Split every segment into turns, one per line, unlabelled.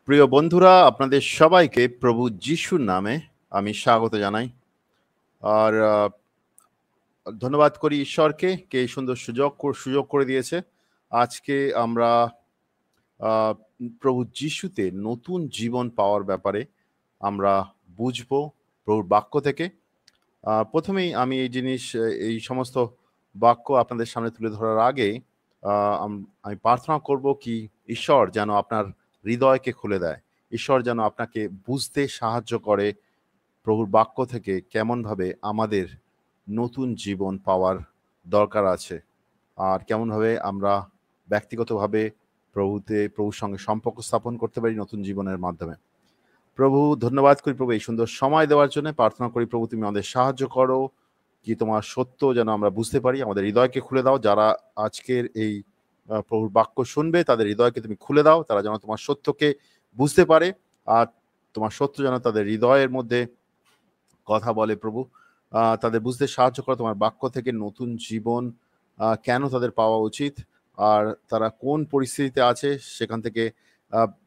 প্রিয় বন্ধুরা, আপনাদের সবাইকে প্রভু যিশুর নামে আমি স্বাগত জানাই। আর ধন্যবাদ করি ঈশ্বরকে, কে এই সুন্দর সুযোগ করে দিয়েছে। আজকে আমরা প্রভু যিশুতে নতুন জীবন পাওয়ার ব্যাপারে আমরা বুঝবো প্রভুর বাক্য থেকে। প্রথমেই আমি এই সমস্ত বাক্য আপনাদের সামনে তুলে ধরার আগে আমি প্রার্থনা করব কি ঈশ্বর যেন আপনার হৃদয়কে খুলে দেয়, ঈশ্বর যেন আপনাকে বুঝতে সাহায্য করে প্রভুর বাক্য থেকে কেমনভাবে আমাদের নতুন জীবন পাওয়ার দরকার আছে, আর কেমনভাবে আমরা ব্যক্তিগতভাবে প্রভুর সঙ্গে সম্পর্ক স্থাপন করতে পারি নতুন জীবনের মাধ্যমে। প্রভু, ধন্যবাদ করি প্রভু এই সুন্দর সময় দেওয়ার জন্য। প্রার্থনা করি প্রভু তুমি আমাদের সাহায্য করো কি তোমার সত্য যেন আমরা বুঝতে পারি। আমাদের হৃদয়কে খুলে দাও, যারা আজকের এই প্রভুর বাক্য শুনবে তাদের হৃদয়কে তুমি খুলে দাও, তারা যেন তোমার সত্যকে বুঝতে পারে, আর তোমার সত্য যেন তাদের হৃদয়ের মধ্যে কথা বলে। প্রভু, তাদের বুঝতে সাহায্য করো তোমার বাক্য থেকে নতুন জীবন কেন তাদের পাওয়া উচিত, আর তারা কোন পরিস্থিতিতে আছে সেখান থেকে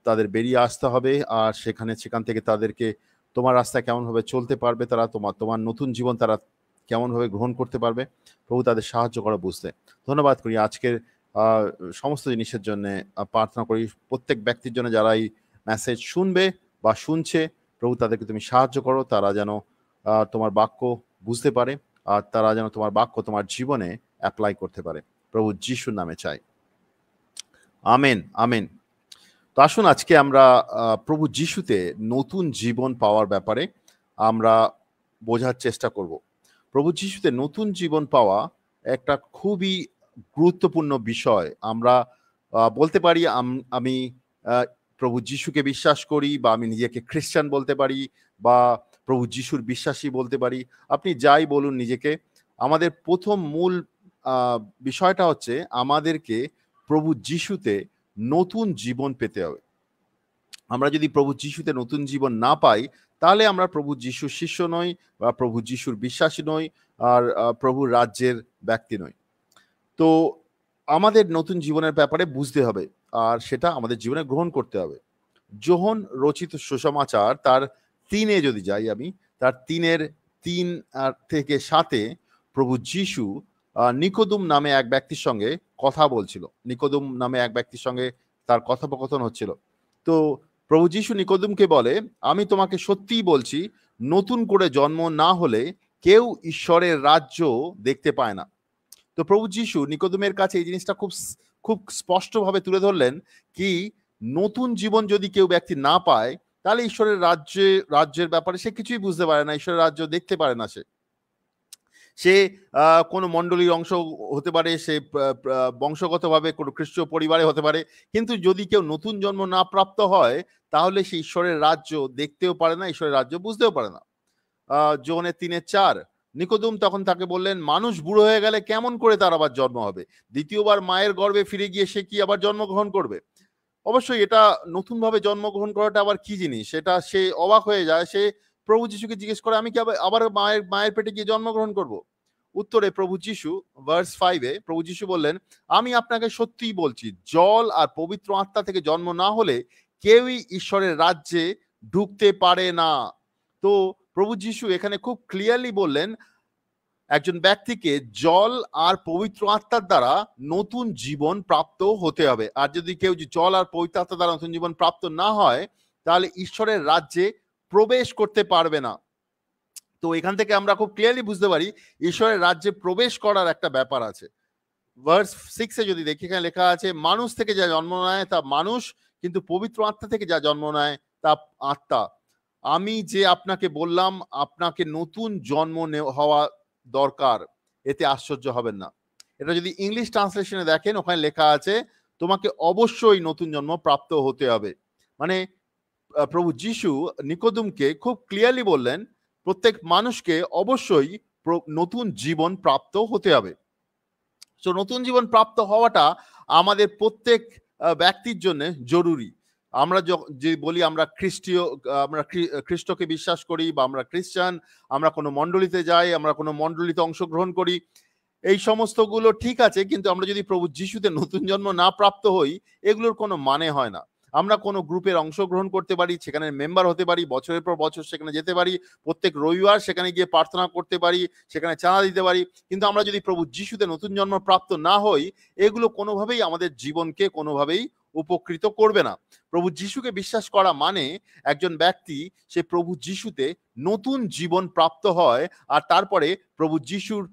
তাদের বেরিয়ে আসতে হবে, আর সেখান থেকে তাদেরকে তোমার রাস্তায় কেমনভাবে চলতে পারবে, তারা তোমার নতুন জীবন তারা কেমনভাবে গ্রহণ করতে পারবে। প্রভু, তাদের সাহায্য করো বুঝতে। ধন্যবাদ করি আজকের সমস্ত জিনিসের জন্য। প্রার্থনা করি প্রত্যেক ব্যক্তির জন্য যারা এই মেসেজ শুনবে বা শুনছে, প্রভু তাদেরকে তুমি সাহায্য করো, তারা যেন তোমার বাক্য বুঝতে পারে, আর তারা যেন তোমার বাক্য তোমার জীবনে অ্যাপ্লাই করতে পারে। প্রভু যিশুর নামে চাই, আমেন আমেন। তো আসুন আজকে আমরা প্রভু যিশুতে নতুন জীবন পাওয়ার ব্যাপারে আমরা বোঝার চেষ্টা করব। প্রভু যিশুতে নতুন জীবন পাওয়া একটা খুবই গুরুত্বপূর্ণ বিষয়। আমরা বলতে পারি আমি প্রভু যিশুকে বিশ্বাস করি, বা আমি নিজেকে খ্রিস্টান বলতে পারি, বা প্রভু যিশুর বিশ্বাসী বলতে পারি। আপনি যাই বলুন নিজেকে, আমাদের প্রথম মূল বিষয়টা হচ্ছে আমাদেরকে প্রভু যিশুতে নতুন জীবন পেতে হবে। আমরা যদি প্রভু যিশুতে নতুন জীবন না পাই, তাহলে আমরা প্রভু যিশুর শিষ্য নই, বা প্রভু যিশুর বিশ্বাসী নই, আর প্রভুর রাজ্যের ব্যক্তি নই। তো আমাদের নতুন জীবনের ব্যাপারে বুঝতে হবে, আর সেটা আমাদের জীবনে গ্রহণ করতে হবে। যোহন রচিত সুসমাচার তার 3-এ যদি যাই আমি, তার 3 থেকে 7-এ প্রভু যিশু নিকোদুম নামে এক ব্যক্তির সঙ্গে কথা বলছিল। নিকোদুম নামে এক ব্যক্তির সঙ্গে তার কথোপকথন হচ্ছিল। তো প্রভু যিশু নিকোদুমকে বলে, আমি তোমাকে সত্যিই বলছি, নতুন করে জন্ম না হলে কেউ ঈশ্বরের রাজ্য দেখতে পায় না। তো প্রভু যিশু নিকোদুমের কাছে এই জিনিসটা খুব খুব স্পষ্টভাবে তুলে ধরলেন কি নতুন জীবন যদি কেউ ব্যক্তি না পায়, তাহলে ঈশ্বরের রাজ্যের ব্যাপারে সে কিছুই বুঝতে পারে না, ঈশ্বরের রাজ্য দেখতে পারে না। সে কোনো মণ্ডলীর অংশ হতে পারে, সে বংশগতভাবে কোনো খ্রিস্টীয় পরিবারে হতে পারে, কিন্তু যদি কেউ নতুন জন্ম না প্রাপ্ত হয়, তাহলে সে ঈশ্বরের রাজ্য দেখতেও পারে না, ঈশ্বরের রাজ্য বুঝতেও পারে না। যোহনের 3:4 নিকোদুম তখন তাকে বললেন, মানুষ বুড়ো হয়ে গেলে কেমন করে তার আবার জন্ম হবে? দ্বিতীয়বার মায়ের গর্ভে ফিরে গিয়ে সে কি আবার জন্মগ্রহণ করবে? অবশ্যই এটা নতুনভাবে জন্মগ্রহণ করাটা আবার কি জিনিস, সেটা সে অবাক হয়ে যায়। সে প্রভু যিশুকে জিজ্ঞেস করে, আমি কি আবার মায়ের পেটে গিয়ে জন্মগ্রহণ করব? উত্তরে প্রভু যিশু ভার্স 5-এ প্রভু যিশু বললেন, আমি আপনাকে সত্যিই বলছি, জল আর পবিত্র আত্মা থেকে জন্ম না হলে কেউই ঈশ্বরের রাজ্যে ঢুকতে পারে না। তো প্রভু যিশু এখানে খুব ক্লিয়ারলি বললেন একজন ব্যক্তিকে জল আর পবিত্র আত্মার দ্বারা নতুন জীবন প্রাপ্ত হতে হবে। আর যদি কেউ জল আর পবিত্র আত্মার দ্বারা নতুন জীবন প্রাপ্ত না হয়, তাহলে ঈশ্বরের রাজ্যে প্রবেশ করতে পারবে না। তো এখান থেকে আমরা খুব ক্লিয়ারলি বুঝতে পারি ঈশ্বরের রাজ্যে প্রবেশ করার একটা ব্যাপার আছে। ভার্স 6-এ যদি দেখি, এখানে লেখা আছে, মানুষ থেকে যা জন্ম নেয় তা মানুষ, কিন্তু পবিত্র আত্মা থেকে যা জন্ম নেয় তা আত্মা। আমি যে আপনাকে বললাম আপনাকে নতুন জন্ম হওয়া দরকার, এতে আশ্চর্য হবেন না। এটা যদি ইংলিশ ট্রান্সলেশনে দেখেন, ওখানে লেখা আছে তোমাকে অবশ্যই নতুন জন্ম প্রাপ্ত হতে হবে। মানে প্রভু যিশু নিকোদুমকে খুব ক্লিয়ারলি বললেন প্রত্যেক মানুষকে অবশ্যই নতুন জীবন প্রাপ্ত হতে হবে। তো নতুন জীবন প্রাপ্ত হওয়াটা আমাদের প্রত্যেক ব্যক্তির জন্য জরুরি। আমরা যে বলি আমরা খ্রিস্টকে বিশ্বাস করি, বা আমরা খ্রিস্টান, আমরা কোনো মণ্ডলীতে যাই, আমরা কোনো মণ্ডলীতে অংশগ্রহণ করি, এই সমস্তগুলো ঠিক আছে, কিন্তু আমরা যদি প্রভু যিশুতে নতুন জন্ম না প্রাপ্ত হই, এগুলোর কোনো মানে হয় না। আমরা কোনো গ্রুপের অংশগ্রহণ করতে পারি, সেখানে মেম্বার হতে পারি, বছরের পর বছর সেখানে যেতে পারি, প্রত্যেক রবিবার সেখানে গিয়ে প্রার্থনা করতে পারি, সেখানে চাঁদা দিতে পারি, কিন্তু আমরা যদি প্রভু যিশুতে নতুন জন্ম প্রাপ্ত না হই, এগুলো কোনোভাবেই আমাদের জীবনকে কোনোভাবেই উপকৃত করবে না। প্রভু যিশুকে বিশ্বাস করা মানে একজন ব্যক্তি সে প্রভু যিশুতে নতুন জীবন প্রাপ্ত হয়, আর তারপরে প্রভু যিশুর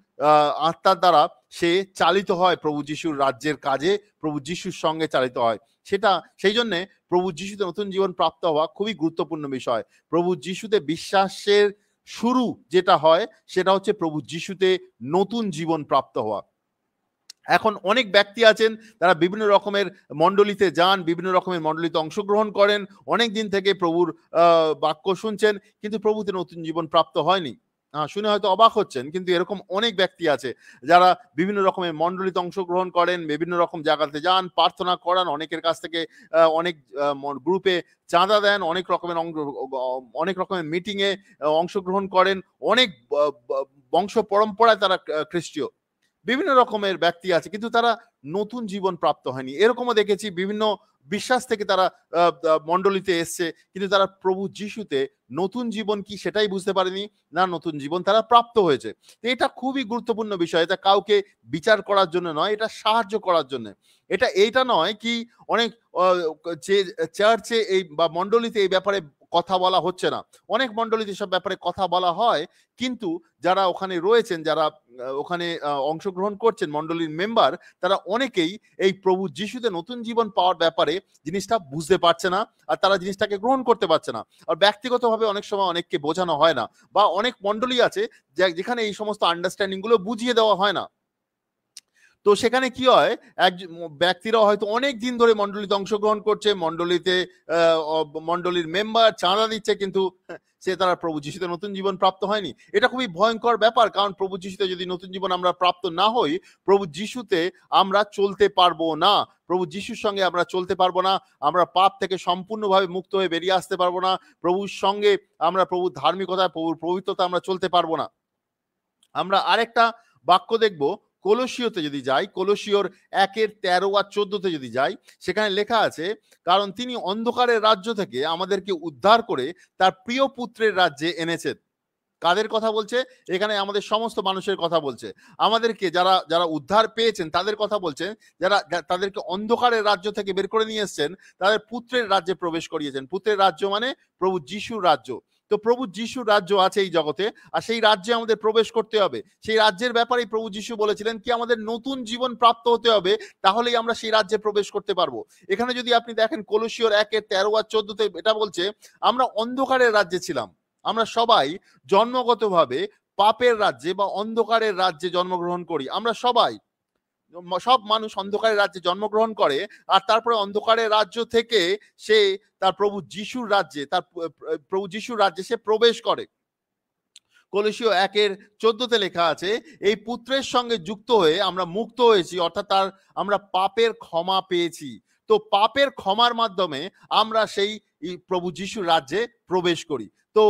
আত্মার দ্বারা সে চালিত হয় প্রভু যিশুর রাজ্যের কাজে, প্রভু যিশুর সঙ্গে চালিত হয়। সেটা সেই জন্যে প্রভু যিশুতে নতুন জীবন প্রাপ্ত হওয়া খুবই গুরুত্বপূর্ণ বিষয়। প্রভু যিশুতে বিশ্বাসের শুরু যেটা হয় সেটা হচ্ছে প্রভু যিশুতে নতুন জীবন প্রাপ্ত হওয়া। এখন অনেক ব্যক্তি আছেন তারা বিভিন্ন রকমের মণ্ডলীতে যান, বিভিন্ন রকমের মণ্ডলীতে অংশগ্রহণ করেন, অনেক দিন থেকে প্রভুর বাক্য শুনছেন, কিন্তু প্রভুতে নতুন জীবন প্রাপ্ত হয়নি। শুনে হয়তো অবাক হচ্ছেন, কিন্তু এরকম অনেক ব্যক্তি আছে যারা বিভিন্ন রকমের মণ্ডলীতে অংশগ্রহণ করেন, বিভিন্ন রকম জায়গাতে যান, প্রার্থনা করান, অনেকের কাছ থেকে অনেক গ্রুপে চাঁদা দেন, অনেক রকমের মিটিংয়ে অংশগ্রহণ করেন, অনেক বংশ পরম্পরায় তারা খ্রিস্টীয়, বিভিন্ন রকমের ব্যক্তি আছে, কিন্তু তারা নতুন জীবন প্রাপ্ত হয়নি। এরকমও দেখেছি বিভিন্ন বিশ্বাস থেকে তারা মণ্ডলীতে এসছে, কিন্তু তারা প্রভু যিশুতে নতুন জীবন কি সেটাই বুঝতে পারেনি, না নতুন জীবন তারা প্রাপ্ত হয়েছে। তো এটা খুবই গুরুত্বপূর্ণ বিষয়। এটা কাউকে বিচার করার জন্য নয়, এটা সাহায্য করার জন্য। এইটা নয় কি অনেক যে চার্চে এই বা মণ্ডলীতে এই ব্যাপারে কথা বলা হচ্ছে না, অনেক মণ্ডলীতে সব ব্যাপারে কথা বলা হয়, কিন্তু যারা ওখানে রয়েছেন, যারা ওখানে অংশগ্রহণ করছেন মণ্ডলীর মেম্বার, তারা অনেকেই এই প্রভু যিশুতে নতুন জীবন পাওয়ার ব্যাপারে জিনিসটা বুঝতে পারছে না, আর তারা জিনিসটাকে গ্রহণ করতে পারছে না। আর ব্যক্তিগতভাবে অনেক সময় অনেককে বোঝানো হয় না, বা অনেক মণ্ডলী আছে যেখানে এই সমস্ত আন্ডারস্ট্যান্ডিং গুলো বুঝিয়ে দেওয়া হয় না। তো সেখানে কি হয়, ব্যক্তিরা হয়তো অনেক দিন ধরে মণ্ডলীতে অংশগ্রহণ করছে, মণ্ডলীর মেম্বার চাঁদা দিচ্ছে, কিন্তু সে তারা প্রভু যিশুতে নতুন জীবন প্রাপ্ত হয়নি। এটা খুবই ভয়ঙ্কর ব্যাপার, কারণ প্রভু যিশুতে যদি নতুন জীবন আমরা প্রাপ্ত না হই, প্রভু যিশুতে আমরা চলতে পারবো না, প্রভু যিশুর সঙ্গে আমরা চলতে পারবো না, আমরা পাপ থেকে সম্পূর্ণভাবে মুক্ত হয়ে বেরিয়ে আসতে পারবো না, প্রভুর সঙ্গে আমরা প্রভুর ধার্মিকতা, প্রভুর পবিত্রতা আমরা চলতে পারবো না। আমরা আরেকটা বাক্য দেখবো, কলসীয়তে যদি যাই, কলসীয়র 1:13 আর 14 যদি যাই, সেখানে লেখা আছে, কারণ তিনি অন্ধকারের রাজ্য থেকে আমাদেরকে উদ্ধার করে তার প্রিয় পুত্রের রাজ্যে এনেছেন। কাদের কথা বলছে এখানে? আমাদের সমস্ত মানুষের কথা বলছে। আমাদেরকে যারা যারা উদ্ধার পেয়েছেন তাদের কথা বলছেন, যারা তাদেরকে অন্ধকারের রাজ্য থেকে বের করে নিয়ে এসছেন, তাদের পুত্রের রাজ্যে প্রবেশ করিয়েছেন। পুত্রের রাজ্য মানে প্রভু যিশুর রাজ্য। তো প্রভু যিশুর রাজ্য আছে এই জগতে, আর সেই রাজ্যে আমাদের প্রবেশ করতে হবে। সেই রাজ্যের ব্যাপারেই প্রভু যিশু বলেছিলেন কি আমাদের নতুন জীবন প্রাপ্ত হতে হবে, তাহলেই আমরা সেই রাজ্যে প্রবেশ করতে পারবো। এখানে যদি আপনি দেখেন কলসীয়র 1:13 আর 14 এটা বলছে, আমরা অন্ধকারের রাজ্যে ছিলাম, আমরা সবাই জন্মগতভাবে পাপের রাজ্যে বা অন্ধকারের রাজ্যে জন্মগ্রহণ করি। আমরা সবাই, সব মানুষ অন্ধকারের রাজ্যে জন্মগ্রহণ করে, আর তারপরে অন্ধকারের রাজ্য থেকে সে তার প্রভু যিশুর রাজ্যে, তার প্রভু যিশুর রাজ্যে সে প্রবেশ করে। কলসীয় 1:14 লেখা আছে, এই পুত্রের সঙ্গে যুক্ত হয়ে আমরা মুক্ত হয়েছি, অর্থাৎ আমরা পাপের ক্ষমা পেয়েছি। তো পাপের ক্ষমার মাধ্যমে আমরা সেই প্রভু যিশুর রাজ্যে প্রবেশ করি। তো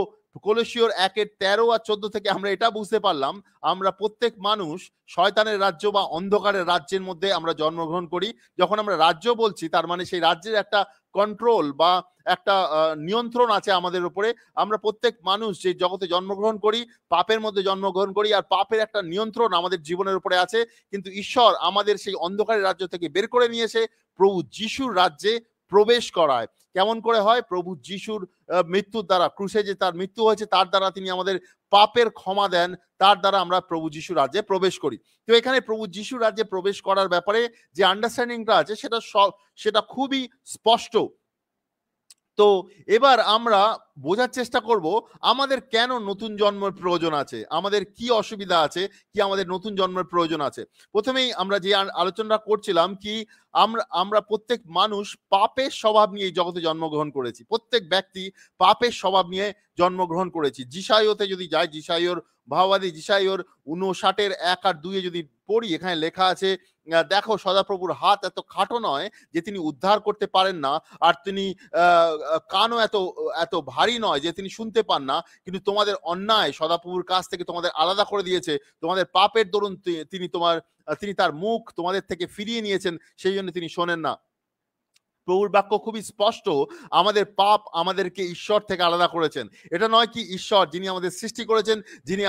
কলসীয়র 1:13 আর 14 থেকে আমরা এটা বুঝতে পারলাম, আমরা প্রত্যেক মানুষ শয়তানের রাজ্য বা অন্ধকারের রাজ্যের মধ্যে আমরা জন্মগ্রহণ করি। যখন আমরা রাজ্য বলছি, তার মানে সেই রাজ্যের একটা কন্ট্রোল বা একটা নিয়ন্ত্রণ আছে আমাদের উপরে। আমরা প্রত্যেক মানুষ যে জগতে জন্মগ্রহণ করি, পাপের মধ্যে জন্মগ্রহণ করি, আর পাপের একটা নিয়ন্ত্রণ আমাদের জীবনের উপরে আছে, কিন্তু ঈশ্বর আমাদের সেই অন্ধকারের রাজ্য থেকে বের করে নিয়ে এসে প্রভু যিশুর রাজ্যে প্রবেশ করায়। কেমন করে হয়? প্রভু যিশুর মৃত্যুর দ্বারা, ক্রুশে যে তার মৃত্যু হয়েছে, তার দ্বারা তিনি আমাদের পাপের ক্ষমা দেন, তার দ্বারা আমরা প্রভু যিশুর রাজ্যে প্রবেশ করি। তো এখানে প্রভু যিশুর রাজ্যে প্রবেশ করার ব্যাপারে যে আন্ডারস্ট্যান্ডিংটা আছে সেটা খুবই স্পষ্ট। তো এবার আমরা বোঝার চেষ্টা করব আমাদের কেন নতুন জন্মের প্রয়োজন আছে, আমাদের কি অসুবিধা আছে, কি আমাদের নতুন জন্মের প্রয়োজন আছে। প্রথমেই আমরা যে আলোচনা করছিলাম কি আমরা প্রত্যেক মানুষ পাপের স্বভাব নিয়ে এই জগতে জন্মগ্রহণ করেছি, প্রত্যেক ব্যক্তি পাপের স্বভাব নিয়ে জন্মগ্রহণ করেছি। জিসাইওতে যদি যাই, জিসাইওর ভাওবাদী জিসাইওর 59:1 আর 2 যদি পড়ি, এখানে লেখা আছে, দেখো সদাপ্রভুর হাত এত খাটো নয় যে তিনি উদ্ধার করতে পারেন না, আর তিনি কানও এত এত ভারী নয় যে তিনি শুনতে পান না, কিন্তু তোমাদের অন্যায় সদাপ্রভুর কাছ থেকে তোমাদের আলাদা করে দিয়েছে, তোমাদের পাপের দরুন তিনি তার মুখ তোমাদের থেকে ফিরিয়ে নিয়েছেন, সেই জন্য তিনি শোনেন না। প্রভুর বাক্য খুবই স্পষ্ট, আমাদের পাপ আমাদেরকে ঈশ্বর থেকে আলাদা করেছেন। এটা নয় কি ঈশ্বর যিনি আমাদের সৃষ্টি করেছেন, যিনি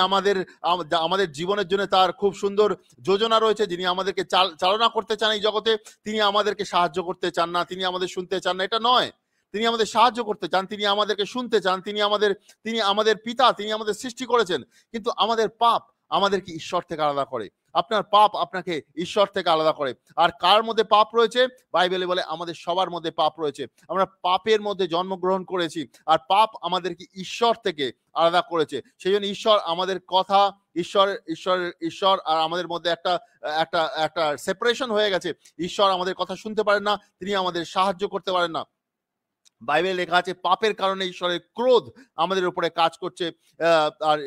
আমাদের জীবনের জন্য তার খুব সুন্দর যোজনা রয়েছে, যিনি আমাদেরকে চালনা করতে চান এই জগতে, তিনি আমাদেরকে সাহায্য করতে চান না, তিনি আমাদের শুনতে চান না, এটা নয়। তিনি আমাদের সাহায্য করতে চান, তিনি আমাদেরকে শুনতে চান, তিনি আমাদের পিতা, তিনি আমাদের সৃষ্টি করেছেন। কিন্তু আমাদের পাপ আমাদেরকে ঈশ্বর থেকে আলাদা করে। আপনার পাপ আপনাকে ঈশ্বর থেকে আলাদা করে। আর কার মধ্যে পাপ রয়েছে? বাইবেলে বলে আমাদের সবার মধ্যে পাপ রয়েছে। আমরা পাপের মধ্যে জন্মগ্রহণ করেছি, আর পাপ আমাদেরকে ঈশ্বর থেকে আলাদা করেছে। সেই জন্য ঈশ্বর আমাদের কথা, ঈশ্বর আর আমাদের মধ্যে একটা সেপারেশন হয়ে গেছে। ঈশ্বর আমাদের কথা শুনতে পারেন না, তিনি আমাদের সাহায্য করতে পারেন না। বাইবেলে লেখা আছে পাপের কারণে ঈশ্বরের ক্রোধ আমাদের উপরে কাজ করছে। আর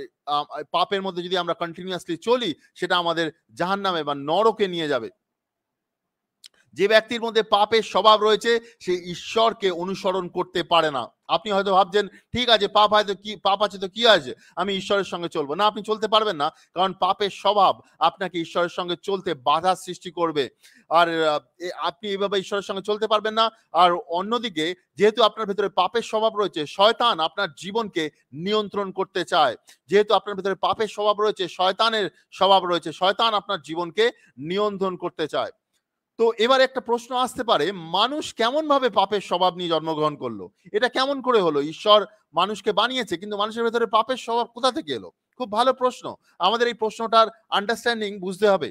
পাপের মধ্যে যদি আমরা কন্টিনিউয়াসলি চলি, সেটা আমাদের জাহান্নামে বা নরকে নিয়ে যাবে। যে ব্যক্তির মধ্যে পাপের স্বভাব রয়েছে, সে ঈশ্বরকে অনুসরণ করতে পারে না। আপনি হয়তো ভাবছেন ঠিক আছে, পাপ আছে তো কি আছে, আমি ঈশ্বরের সঙ্গে চলবো না। আপনি চলতে পারবেন না, কারণ পাপের স্বভাব আপনাকে ঈশ্বরের সঙ্গে চলতে বাধা সৃষ্টি করবে। আর আপনি এইভাবে ঈশ্বরের সঙ্গে চলতে পারবেন না। আর অন্যদিকে যেহেতু আপনার ভেতরে পাপের স্বভাব রয়েছে, শয়তান আপনার জীবনকে নিয়ন্ত্রণ করতে চায়। যেহেতু আপনার ভেতরে পাপের স্বভাব রয়েছে, শয়তানের স্বভাব রয়েছে, শয়তান আপনার জীবনকে নিয়ন্ত্রণ করতে চায়। তো এবার একটা প্রশ্ন আসতে পারে, মানুষ কেমন ভাবে পাপের স্বভাব নিয়ে জন্মগ্রহণ করলো? এটা কেমন করে হলো? ঈশ্বর মানুষকে বানিয়েছে, কিন্তু মানুষের ভেতরে পাপের স্বভাব কোথা থেকে এলো? খুব ভালো প্রশ্ন। আমাদের এই প্রশ্নটার আন্ডারস্ট্যান্ডিং বুঝতে হবে।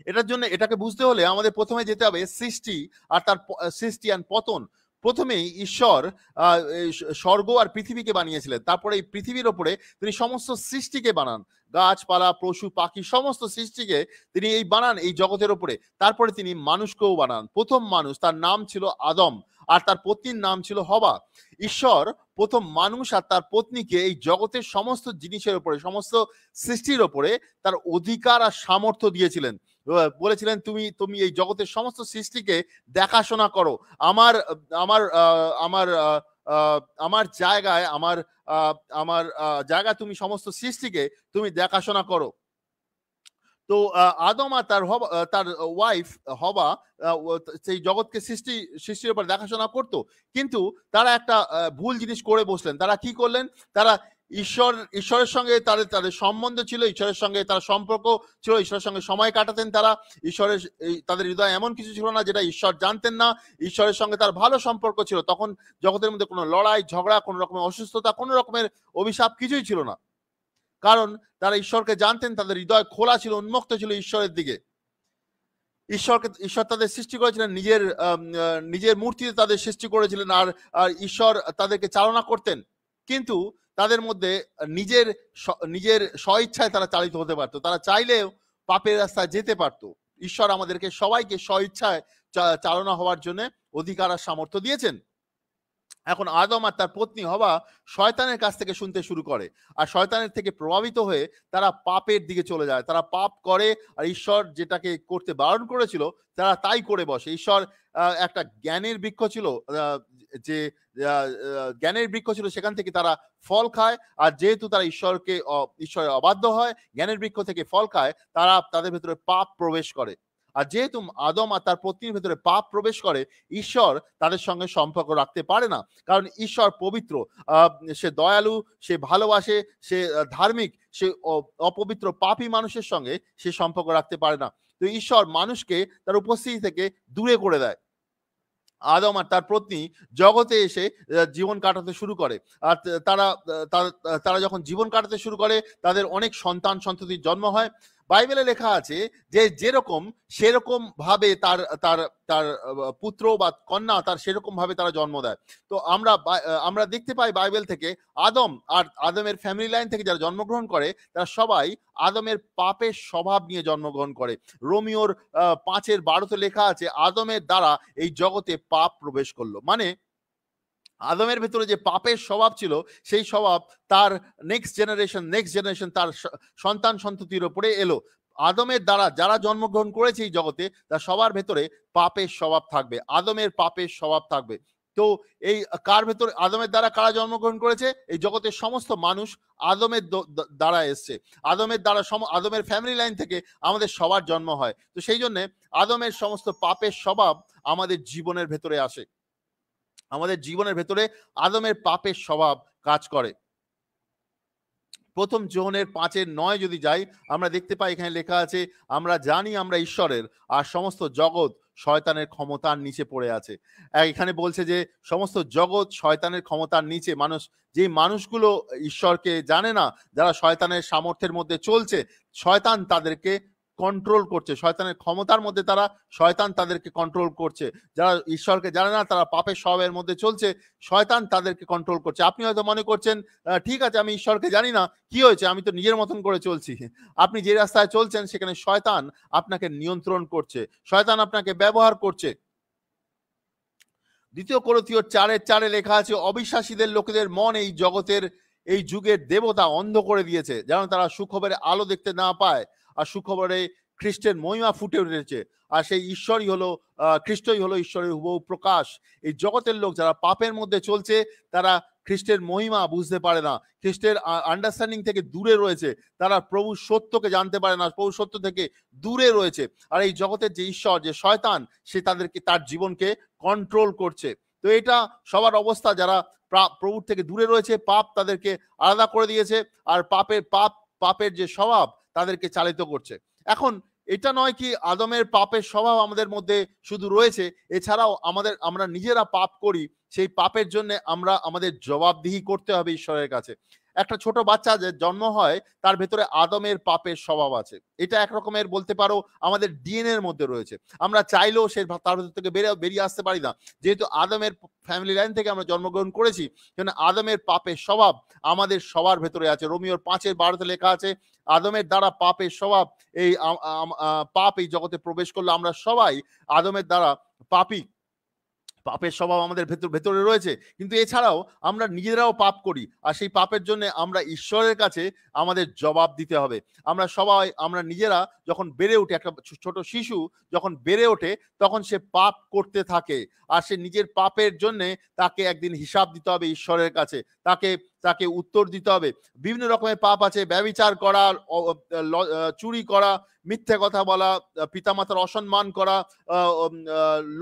এটার জন্য এটাকে বুঝতে হলে আমাদের প্রথমে যেতে হবে সৃষ্টি আর তার সৃষ্টি আর পতন। প্রথমেই ঈশ্বর স্বর্গ আর পৃথিবীকে বানিয়েছিলেন, তারপরে এই পৃথিবীর ওপরে তিনি সমস্ত সৃষ্টিকে বানান, গাছপালা, পশু পাখি, সমস্ত সৃষ্টিকে তিনি এই বানান এই জগতের ওপরে। তারপরে তিনি মানুষকেও বানান। প্রথম মানুষ, তার নাম ছিল আদম, আর তার পত্নীর নাম ছিল হবা। ঈশ্বর প্রথম মানুষ আর তার পত্নীকে এই জগতের সমস্ত জিনিসের উপরে, সমস্ত সৃষ্টির ওপরে তার অধিকার আর সামর্থ্য দিয়েছিলেন। বলেছিলেন তুমি এই জগতের সমস্ত সৃষ্টিকে দেখাশোনা করো, আমার আমার আমার আমার জায়গায় আমার জায়গায় তুমি সমস্ত সৃষ্টিকে তুমি দেখাশোনা করো। তো আদম আর তার ওয়াইফ হবা সেই জগৎকে সৃষ্টির উপর দেখাশোনা করতো, কিন্তু তারা একটা ভুল জিনিস করে বসলেন। তারা কি করলেন? তারা ঈশ্বরের সঙ্গে তাদের সম্বন্ধ ছিল, ঈশ্বরের সঙ্গে তার সম্পর্ক ছিল, ঈশ্বরের সঙ্গে সময় কাটাতেন তারা। তাদের হৃদয়ে এমন কিছু ছিল না যেটা ঈশ্বর জানতেন না। ঈশ্বরের সঙ্গে তার ভালো সম্পর্ক ছিল। তখন জগতের মধ্যে কোনো লড়াই ঝগড়া, কোনো রকমের অসুস্থতা, কোনো রকমের অভিশাপ কিছুই ছিল না, কারণ তারা ঈশ্বরকে জানতেন। তাদের হৃদয় খোলা ছিল, উন্মুক্ত ছিল ঈশ্বরের দিকে। ঈশ্বর তাদের সৃষ্টি করেছিলেন, নিজের মূর্তিতে তাদের সৃষ্টি করেছিলেন, আর ঈশ্বর তাদেরকে চালনা করতেন। কিন্তু তাদের মধ্যে নিজের স্বইচ্ছায় তারা চালিত হতে পারতো। তারা চাইলেও পাপের রাস্তায় যেতে পারতো। ঈশ্বর আমাদেরকে সবাইকে স্বইচ্ছায় চালনা হওয়ার জন্য অধিকার আর সামর্থ্য দিয়েছেন। এখন আদম আর তার পত্নী হবা শয়তানের কাছ থেকে শুনতে শুরু করে, আর শয়তানের থেকে প্রভাবিত হয়ে তারা পাপের দিকে চলে যায়। তারা পাপ করে, আর ঈশ্বর যেটাকে করতে বারণ করেছিল তারা তাই করে বসে। ঈশ্বর একটা জ্ঞানের বৃক্ষ ছিল, যে জ্ঞানের বৃক্ষ ছিল, সেখান থেকে তারা ফল খায়। আর যেহেতু তারা ঈশ্বরের অবাধ্য হয়, জ্ঞানের বৃক্ষ থেকে ফল খায়, তাদের ভেতরে পাপ প্রবেশ করে। আর যেহেতু আদম আর তার পত্নীর ভেতরে পাপ প্রবেশ করে, ঈশ্বর তাদের সঙ্গে সম্পর্ক রাখতে পারে না, কারণ ঈশ্বর পবিত্র, সে দয়ালু, সে ভালোবাসে, সে ধার্মিক। সে অপবিত্র পাপী মানুষের সঙ্গে সে সম্পর্ক রাখতে পারে না। তো ঈশ্বর মানুষকে তার উপস্থিতি থেকে দূরে করে দেয়। আদম আর তার পত্নী জগতে এসে জীবন কাটাতে শুরু করে। আর তারা যখন জীবন কাটাতে শুরু করে, তাদের অনেক সন্ততির জন্ম হয়। বাইবেলে লেখা আছে যে যেরকম সেরকম ভাবে তার পুত্র বা কন্যা তার সেরকম ভাবে তারা জন্ম দেয়। তো আমরা দেখতে পাই বাইবেল থেকে আদমের ফ্যামিলি লাইন থেকে যারা জন্মগ্রহণ করে, তারা সবাই আদমের পাপের স্বভাব নিয়ে জন্মগ্রহণ করে। রোমিওর 5:12 লেখা আছে আদমের দ্বারা এই জগতে পাপ প্রবেশ করলো। মানে আদমের ভেতরে যে পাপের স্বভাব ছিল, সেই স্বভাব তার নেক্সট জেনারেশন তার সন্ততির উপরে এলো। আদমের দ্বারা যারা জন্মগ্রহণ করেছে এই জগতে, তার সবার ভেতরে পাপের স্বভাব থাকবে, আদমের পাপের স্বভাব থাকবে। তো এই কার ভেতরে, আদমের দ্বারা কারা জন্মগ্রহণ করেছে? এই জগতের সমস্ত মানুষ আদমের দ্বারা এসছে। আদমের দ্বারা আদমের ফ্যামিলি লাইন থেকে আমাদের সবার জন্ম হয়। তো সেই জন্য আদমের সমস্ত পাপের স্বভাব আমাদের জীবনের ভেতরে আসে। আমাদের জীবনের ভেতরে আদমের পাপের স্বভাব কাজ করে। প্রথম যোহনের 5:9 যদি যাই, আমরা দেখতে পাই এখানে লেখা আছে, আমরা জানি আমরা ঈশ্বরের, আর সমস্ত জগৎ শয়তানের ক্ষমতার নিচে পড়ে আছে। এখানে বলছে যে সমস্ত জগৎ শয়তানের ক্ষমতার নিচে। যে মানুষগুলো ঈশ্বরকে জানে না, যারা শয়তানের সামর্থ্যের মধ্যে চলছে, শয়তান তাদেরকে কন্ট্রোল করছে, শয়তানের ক্ষমতার মধ্যে শয়তান তাদেরকে কন্ট্রোল করছে। যারা ঈশ্বরকে জানে না, তারা পাপের স্বভাবের মধ্যে চলছে, শয়তান তাদেরকে কন্ট্রোল করছে। আপনি হয়তো মনে করছেন ঠিক আছে, আমি ঈশ্বরকে জানি না, কি হয়েছে, আমি তো নিজের মতন করে চলছি। আপনি যে রাস্তায় চলছেন সেখানে শয়তান আপনাকে নিয়ন্ত্রণ করছে, শয়তান আপনাকে ব্যবহার করছে। 2 কোরিন্থীয় 4:4 লেখা আছে, অবিশ্বাসীদের লোকেদের মন এই জগতের, এই যুগের দেবতা অন্ধ করে দিয়েছে, যেন তারা সুখবরের আলো দেখতে না পায়। আর সুখবরে খ্রিস্টের মহিমা ফুটে উঠেছে, আর সেই ঈশ্বরই হলো, খ্রিস্টই হলো ঈশ্বরের হুবহু প্রকাশ। এই জগতের লোক যারা পাপের মধ্যে চলছে, তারা খ্রিস্টের মহিমা বুঝতে পারে না, খ্রিস্টের আন্ডারস্ট্যান্ডিং থেকে দূরে রয়েছে, তারা প্রভু সত্যকে জানতে পারে না, প্রভু সত্য থেকে দূরে রয়েছে। আর এই জগতের যে ঈশ্বর, যে শয়তান, সে তার জীবনকে কন্ট্রোল করছে। তো এটা সবার অবস্থা, যারা প্রভুর থেকে দূরে রয়েছে, পাপ তাদেরকে আলাদা করে দিয়েছে, আর পাপের যে স্বভাব তাদেরকে চালিত করছে। এখন এটা নয় কি আদমের পাপের স্বভাব আমাদের মধ্যে শুধু রয়েছে, এছাড়াও আমরা নিজেরা পাপ করি, সেই পাপের জন্য আমাদের জবাবদিহি করতে হবে ঈশ্বরের কাছে। একটা ছোট বাচ্চা যে জন্ম হয়, তার ভেতরে আদমের পাপের স্বভাব আছে। এটা একরকমের বলতে পারো আমাদের ডিএনএ এর মধ্যে রয়েছে, আমরা চাইলেও তার ভেতর থেকে বেরিয়ে আসতে পারি না। যেহেতু আদমের ফ্যামিলি লাইন থেকে আমরা জন্মগ্রহণ করেছি, কারণ আদমের পাপের স্বভাব আমাদের সবার ভেতরে আছে। রোমিওর 5:12 লেখা আছে, আদমের দ্বারা পাপের স্বভাব, এই পাপ এই জগতে প্রবেশ করলো, আমরা সবাই আদমের দ্বারা পাপের স্বভাব আমাদের ভেতরে রয়েছে। কিন্তু এছাড়াও আমরা নিজেরাও পাপ করি, আর সেই পাপের জন্য আমরা ঈশ্বরের কাছে আমাদের জবাব দিতে হবে। আমরা নিজেরা যখন বেড়ে উঠে, একটা ছোট শিশু যখন বেড়ে ওঠে, তখন সে পাপ করতে থাকে, আর সে নিজের পাপের জন্য তাকে একদিন হিসাব দিতে হবে ঈশ্বরের কাছে, তাকে উত্তর দিতে হবে। বিভিন্ন রকমের পাপ আছে, ব্যভিচার করা, চুরি করা, মিথ্যে কথা বলা, পিতামাতার অসম্মান করা,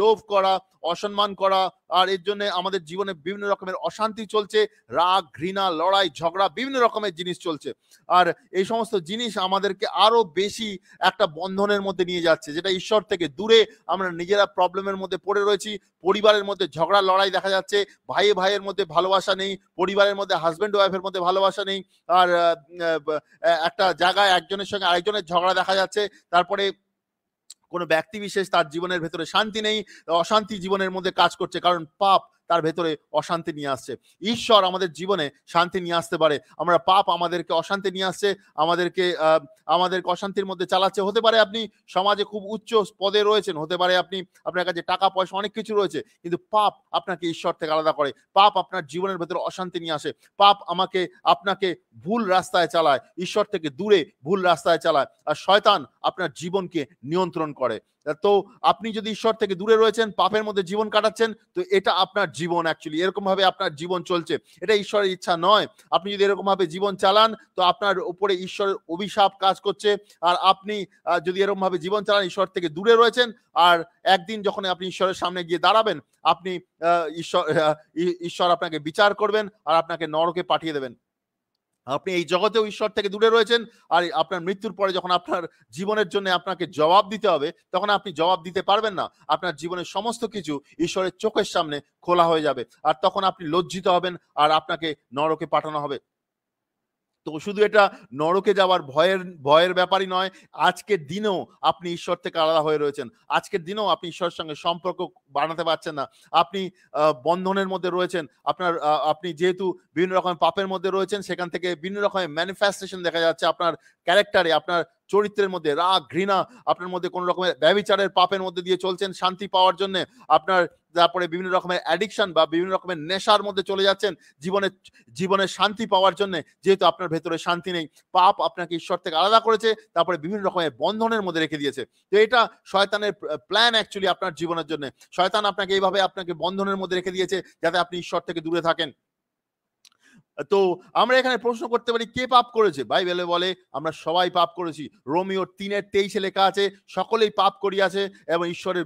লোভ করা, অসম্মান করা। আর এর জন্য আমাদের জীবনে বিভিন্ন রকমের অশান্তি চলছে, রাগ, ঘৃণা, লড়াই, ঝগড়া, বিভিন্ন রকমের জিনিস চলছে। আর এই সমস্ত জিনিস আমাদেরকে আরো বেশি একটা বন্ধনের মধ্যে নিয়ে যাচ্ছে, যেটা ঈশ্বর থেকে দূরে। আমরা নিজেরা প্রবলেমের মধ্যে পড়ে রয়েছি, পরিবারের মধ্যে ঝগড়া লড়াই দেখা যাচ্ছে, ভাইয়ের মধ্যে ভালোবাসা নেই, পরিবারের মধ্যে হাজব্যান্ড ওয়াইফের মধ্যে ভালোবাসা নেই, আর একটা জায়গায় একজনের সঙ্গে আরেকজনের ঝগড়া দেখা যাচ্ছে। তারপরে কোনো ব্যক্তি বিশেষ, তার জীবনের ভেতরে শান্তি নেই, অশান্তি জীবনের মধ্যে কাজ করছে, কারণ পাপ তার ভেতরে অশান্তি নিয়ে আসছে। ঈশ্বর আমাদের জীবনে শান্তি নিয়ে আসতে পারে, পাপ আমাদেরকে অশান্তি নিয়ে আসছে, আমাদেরকে অশান্তির মধ্যে চালাচ্ছে। হতে পারে আপনি সমাজে খুব উচ্চ পদে রয়েছেন, হতে পারে আপনার কাছে টাকা পয়সা অনেক কিছু রয়েছে, কিন্তু পাপ আপনাকে ঈশ্বর থেকে আলাদা করে, পাপ আপনার জীবনের ভেতরে অশান্তি নিয়ে আসে, পাপ আপনাকে ভুল রাস্তায় চালায়, ঈশ্বর থেকে দূরে ভুল রাস্তায় চালায়, আর শয়তান আপনার জীবনকে নিয়ন্ত্রণ করে। তো আপনি যদি ঈশ্বর থেকে দূরে রয়েছেন, পাপের মধ্যে জীবন কাটাচ্ছেন, তো এটা আপনার জীবন, অ্যাকচুয়ালি এরকম ভাবে আপনার জীবন চলছে, এটা ঈশ্বরের ইচ্ছা নয়। আপনি যদি এরকম ভাবে জীবন চালান, তো আপনার উপরে ঈশ্বরের অভিশাপ কাজ করছে। আর আপনি যদি এরকম ভাবে জীবন চালান, ঈশ্বর থেকে দূরে রয়েছেন, আর একদিন যখন আপনি ঈশ্বরের সামনে গিয়ে দাঁড়াবেন, আপনি ঈশ্বর আপনাকে বিচার করবেন, আর আপনাকে নরকে পাঠিয়ে দেবেন। আপনি এই জগতেও ঈশ্বর থেকে দূরে রয়েছেন, আর আপনার মৃত্যুর পরে যখন আপনার জীবনের জন্য আপনাকে জবাব দিতে হবে, তখন আপনি জবাব দিতে পারবেন না। আপনার জীবনের সমস্ত কিছু ঈশ্বরের চোখের সামনে খোলা হয়ে যাবে, আর তখন আপনি লজ্জিত হবেন, আর আপনাকে নরকে পাঠানো হবে। তো শুধু এটা নরকে যাওয়ার ভয়ের ব্যাপারই নয়, আজকের দিনেও আপনি ঈশ্বর থেকে আলাদা হয়ে রয়েছেন, আজকের দিনেও আপনি ঈশ্বরের সঙ্গে সম্পর্ক বানাতে পারছেন না, আপনি বন্ধনের মধ্যে রয়েছেন। আপনি যেহেতু বিভিন্ন রকমের পাপের মধ্যে রয়েছেন, সেখান থেকে বিভিন্ন রকমের ম্যানিফেস্টেশন দেখা যাচ্ছে আপনার ক্যারেক্টারে, আপনার চরিত্রের মধ্যে রাগ, ঘৃণা, আপনার মধ্যে কোন রকমের ব্যভিচারের পাপের মধ্যে দিয়ে চলছেন শান্তি পাওয়ার জন্য, আপনার তারপরে বিভিন্ন রকমের অ্যাডিকশন বা বিভিন্ন রকমের নেশার মধ্যে চলে যাচ্ছেন জীবনের শান্তি পাওয়ার জন্য, যেহেতু আপনার ভেতরে শান্তি নেই। পাপ আপনাকে ঈশ্বর থেকে আলাদা করেছে, তারপরে বিভিন্ন রকমের বন্ধনের মধ্যে রেখে দিয়েছে। তো এটা শয়তানের প্ল্যান অ্যাকচুয়ালি আপনার জীবনের জন্য। শয়তান আপনাকে এইভাবে আপনাকে বন্ধনের মধ্যে রেখে দিয়েছে যাতে আপনি ঈশ্বর থেকে দূরে থাকেন। তো আমরা এখানে প্রশ্ন করতে পারি, কে পাপ করেছে? বাইবেলে বলে আমরা সবাই পাপ করেছি। রোমিও 3:23 লেখা আছে, সকলেই পাপ করিয়াছে এবং ঈশ্বরের